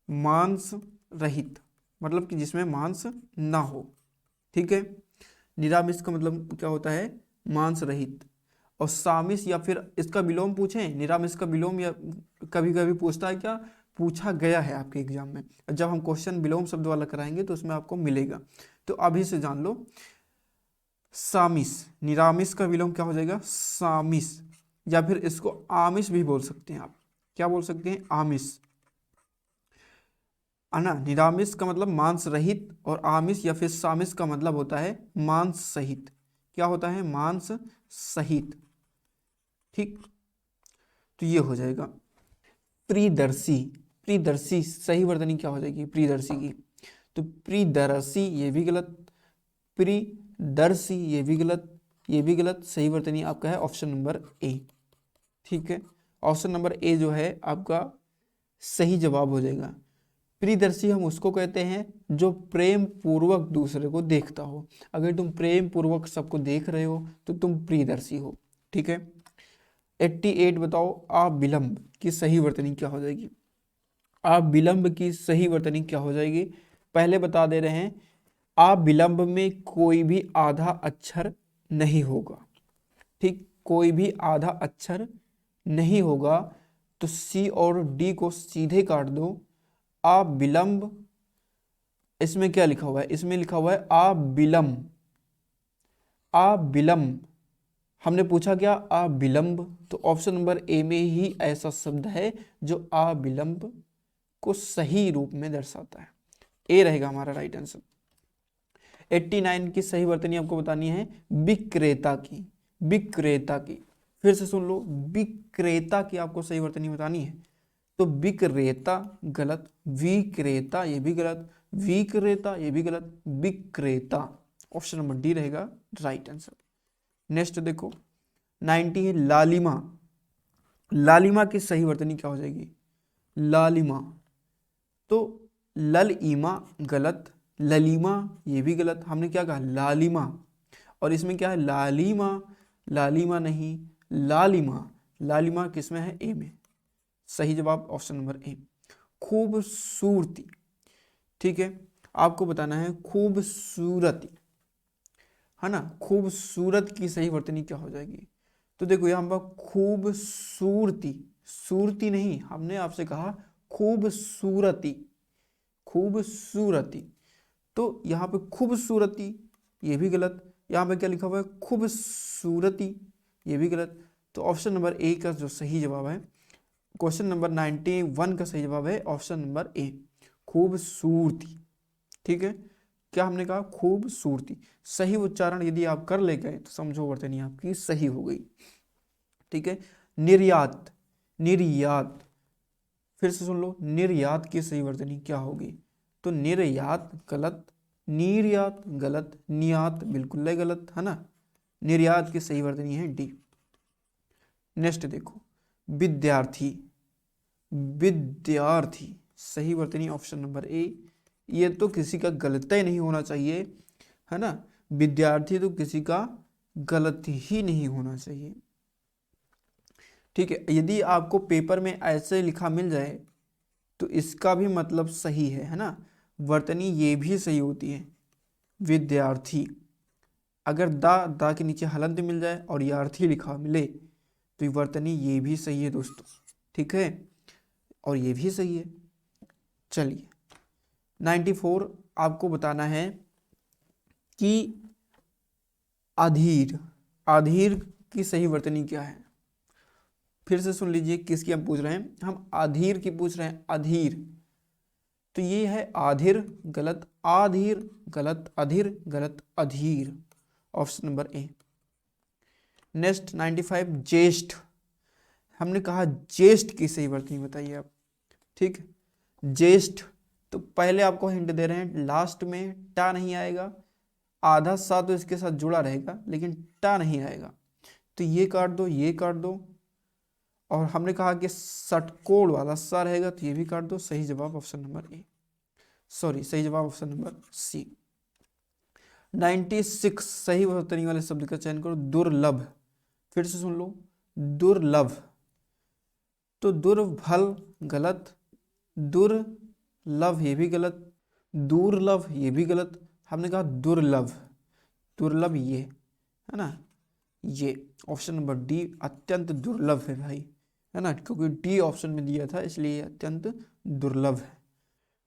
मांस रहित मतलब कि जिसमें मांस ना हो, ठीक है। निरामिस का मतलब क्या होता है? मांस रहित। और सामिस या फिर इसका विलोम पूछें, निरामिस का विलोम या कभी कभी पूछता है, क्या पूछा गया है आपके एग्जाम में, जब हम क्वेश्चन विलोम शब्द वाला कराएंगे तो उसमें आपको मिलेगा, तो अभी से जान लो। सामिस, निरामिस का विलोम क्या हो जाएगा? सामिस, या फिर इसको आमिष भी बोल सकते हैं आप, क्या बोल सकते हैं? आमिष, है ना। निरामिष का मतलब मांस रहित, और आमिष या फिर सामिष का मतलब होता है मांस सहित, क्या होता है? मांस सहित, ठीक, तो ये हो जाएगा। प्रियदर्शी, प्रियदर्शी सही वर्तनी क्या हो जाएगी प्रियदर्शी की? तो प्रियदर्शी ये भी गलत, प्रियदर्शी ये भी गलत, ये भी गलत। सही वर्तनी आपका है ऑप्शन नंबर ए, ठीक है, ऑप्शन नंबर ए जो है आपका सही जवाब हो जाएगा। प्रियदर्शी हम उसको कहते हैं जो प्रेम पूर्वक दूसरे को देखता हो, अगर तुम प्रेम पूर्वक सबको देख रहे हो तो तुम प्रियदर्शी हो, ठीक है। 88 बताओ, अविलंब की सही वर्तनी क्या हो जाएगी? अविलंब की सही वर्तनी क्या हो जाएगी? पहले बता दे रहे हैं, अविलंब में कोई भी आधा अक्षर नहीं होगा, ठीक, कोई भी आधा अक्षर नहीं होगा, तो सी और डी को सीधे काट दो। अविलंब, इसमें क्या लिखा हुआ है? इसमें लिखा हुआ है अविलंब, अविलंब, हमने पूछा क्या अविलंब, तो ऑप्शन नंबर ए में ही ऐसा शब्द है जो अविलंब को सही रूप में दर्शाता है, ए रहेगा हमारा राइट आंसर। 89 की सही वर्तनी आपको बतानी है विक्रेता की, विक्रेता की, फिर से सुन लो, विक्रेता की आपको सही वर्तनी बतानी है, तो विक्रेता गलत, विक्रेता ये भी गलत, विक्रेता ये भी गलत, विक्रेता, ऑप्शन नंबर डी रहेगा राइट आंसर। नेक्स्ट देखो 90 है लालिमा, लालिमा की सही वर्तनी क्या हो जाएगी? लालिमा, तो ललईमा गलत, ललीमा ये भी गलत, हमने क्या कहा लालिमा, और इसमें क्या है लालिमा, लालिमा नहीं लालिमा, लालिमा किसमें है? ए में, सही जवाब ऑप्शन नंबर ए। खूबसूरती, ठीक है, आपको बताना है खूबसूरती, है ना, खूबसूरत की सही वर्तनी क्या हो जाएगी? तो देखो यहाँ पर खूबसूरती, सूरती नहीं, हमने आपसे कहा खूबसूरती, खूबसूरती, तो यहाँ पे खूबसूरती ये भी गलत, यहाँ पे क्या लिखा हुआ है? खूबसूरती ये भी गलत, तो ऑप्शन नंबर ए का जो सही जवाब है, क्वेश्चन नंबर 91 का सही जवाब है ऑप्शन नंबर ए, खूबसूरती, ठीक है। क्या हमने कहा? खूबसूरती, सही उच्चारण यदि आप कर ले गए तो समझो वर्तनी आपकी सही हो गई, ठीक है। निर्यात, निर्यात, फिर से सुन लो, निर्यात की सही वर्तनी क्या होगी? तो निर्यात गलत, निर्यात गलत, नियात बिल्कुल गलत, है ना, निर्यात की सही वर्तनी है डी। नेक्स्ट देखो विद्यार्थी, विद्यार्थी सही वर्तनी ऑप्शन नंबर ए, ये तो किसी का गलत ही नहीं होना चाहिए, है ना, विद्यार्थी तो किसी का गलत ही नहीं होना चाहिए, ठीक है। यदि आपको पेपर में ऐसे लिखा मिल जाए तो इसका भी मतलब सही है ना, वर्तनी ये भी सही होती है विद्यार्थी, अगर दा के नीचे हलंत मिल जाए और यार्थी लिखा मिले तो ये वर्तनी ये भी सही है दोस्तों, ठीक है, और ये भी सही है। चलिए 94 आपको बताना है कि अधीर, अधीर की सही वर्तनी क्या है। फिर से सुन लीजिए किसकी हम पूछ रहे हैं, हम अधीर की पूछ रहे हैं, अधीर। तो ये है आधीर गलत, आधीर गलत, अधीर गलत, अधीर, ऑप्शन नंबर ए। नेक्स्ट 95 ज्येष्ठ, हमने कहा ज्येष्ठ की सही वर्तनी बताइए आप, ठीक। ज्येष्ठ, तो पहले आपको हिंट दे रहे हैं, लास्ट में टा नहीं आएगा, आधा सा तो इसके साथ जुड़ा रहेगा लेकिन टा नहीं आएगा, तो ये काट दो, ये काट दो, और हमने कहा कि षटकोण वाला सा रहेगा तो ये भी काट दो। सही जवाब ऑप्शन नंबर ए, सॉरी सही जवाब ऑप्शन नंबर सी। 96 सही वर्तनी वाले शब्द का चयन करो, दुर्लभ। फिर से सुन लो, दुर्लभ, तो दुर्भल गलत, दुर्लभ ये भी गलत, दुर्लभ ये भी गलत, हमने कहा दुर्लभ, दुर्लभ ये है ना, ये ऑप्शन नंबर डी अत्यंत दुर्लभ है भाई, है ना, क्योंकि डी ऑप्शन में दिया था इसलिए अत्यंत दुर्लभ है।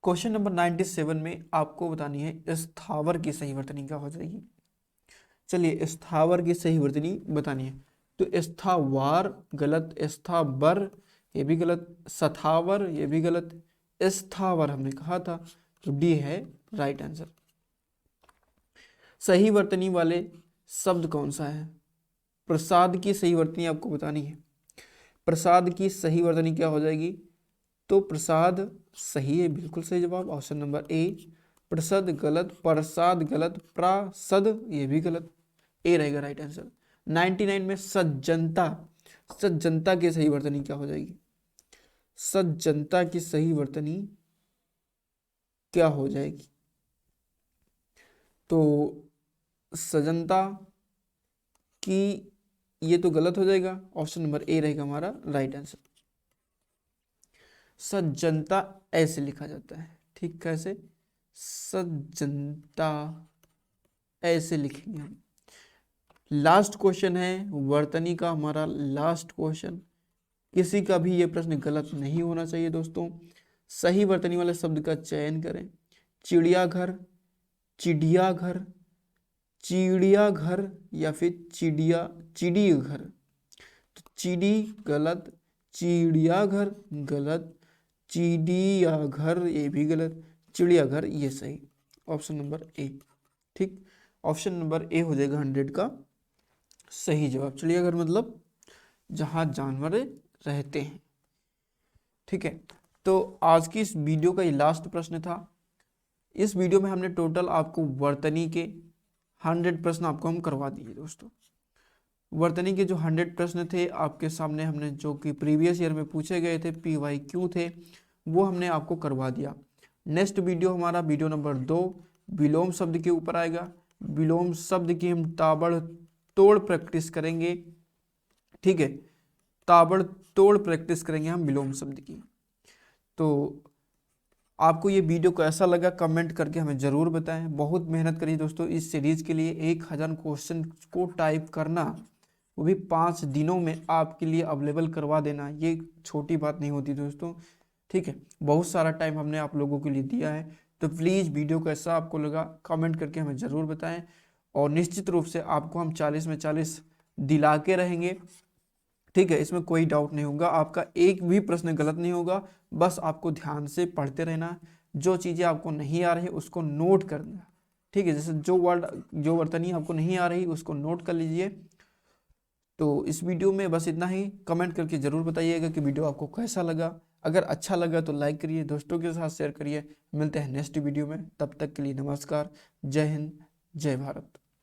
क्वेश्चन नंबर 97 में आपको बतानी है स्थावर की सही वर्तनी क्या हो जाएगी। चलिए स्थावर की सही वर्तनी बतानी है, तो स्थावर गलत, स्थावर ये भी गलत, स्थावर ये भी गलत, स्थावर हमने कहा था, तो डी है राइट आंसर। सही वर्तनी वाले शब्द कौन सा है, प्रसाद की सही वर्तनी आपको बतानी है। प्रसाद की सही वर्तनी क्या हो जाएगी, तो प्रसाद सही है, बिल्कुल सही जवाब ऑप्शन नंबर ए। प्रसाद गलत, प्रसाद गलत, प्रासद ये भी गलत, ए रहेगा राइट आंसर। 99 में सज्जनता, सज्जनता की सही वर्तनी क्या हो जाएगी, सज्जनता की सही वर्तनी क्या हो जाएगी, तो सजनता की ये तो गलत हो जाएगा, ऑप्शन नंबर ए रहेगा हमारा राइट आंसर। सज्जनता ऐसे लिखा जाता है, ठीक, कैसे, सज्जनता ऐसे लिखेंगे हम। लास्ट क्वेश्चन है वर्तनी का हमारा, लास्ट क्वेश्चन, किसी का भी ये प्रश्न गलत नहीं होना चाहिए दोस्तों। सही वर्तनी वाले शब्द का चयन करें, चिड़ियाघर, चिड़ियाघर, चिड़ियाघर या फिर चिड़िया, चिड़ियाघर, तो चिड़ी गलत, चिड़ियाघर गलत, चिड़ियाघर ये भी गलत, चिड़ियाघर ये सही, ऑप्शन नंबर ए, ठीक, ऑप्शन नंबर ए हो जाएगा 100 का सही जवाब। चिड़ियाघर मतलब जहाँ जानवर रहते हैं, ठीक है। तो आज की इस वीडियो का ये लास्ट प्रश्न था। इस वीडियो में हमने टोटल आपको वर्तनी के 100 प्रश्न आपको हम करवा दिए दोस्तों। वर्तनी के जो 100 प्रश्न थे आपके सामने, हमने जो कि प्रीवियस ईयर में पूछे गए थे, PYQ थे, वो हमने आपको करवा दिया। नेक्स्ट वीडियो हमारा वीडियो नंबर 2 विलोम शब्द के ऊपर आएगा। विलोम शब्द की हम ताबड़तोड़ प्रैक्टिस करेंगे, ठीक है, ताबड़तोड़ प्रैक्टिस करेंगे हम विलोम शब्द की। तो आपको ये वीडियो कैसा लगा कमेंट करके हमें ज़रूर बताएं। बहुत मेहनत करिए दोस्तों इस सीरीज़ के लिए, 1000 क्वेश्चन को टाइप करना, वो भी 5 दिनों में आपके लिए अवेलेबल करवा देना, ये छोटी बात नहीं होती दोस्तों, ठीक है। बहुत सारा टाइम हमने आप लोगों के लिए दिया है, तो प्लीज़ वीडियो कैसा आपको लगा कमेंट करके हमें ज़रूर बताएं। और निश्चित रूप से आपको हम 40 में 40 दिला के रहेंगे, ठीक है, इसमें कोई डाउट नहीं होगा, आपका एक भी प्रश्न गलत नहीं होगा। बस आपको ध्यान से पढ़ते रहना, जो चीज़ें आपको नहीं आ रही उसको नोट करना, ठीक है, जैसे जो वर्ड, जो वर्तनी आपको नहीं आ रही उसको नोट कर लीजिए। तो इस वीडियो में बस इतना ही, कमेंट करके ज़रूर बताइएगा कि वीडियो आपको कैसा लगा। अगर अच्छा लगा तो लाइक करिए, दोस्तों के साथ शेयर करिए। मिलते हैं नेक्स्ट वीडियो में, तब तक के लिए नमस्कार, जय हिंद, जय भारत।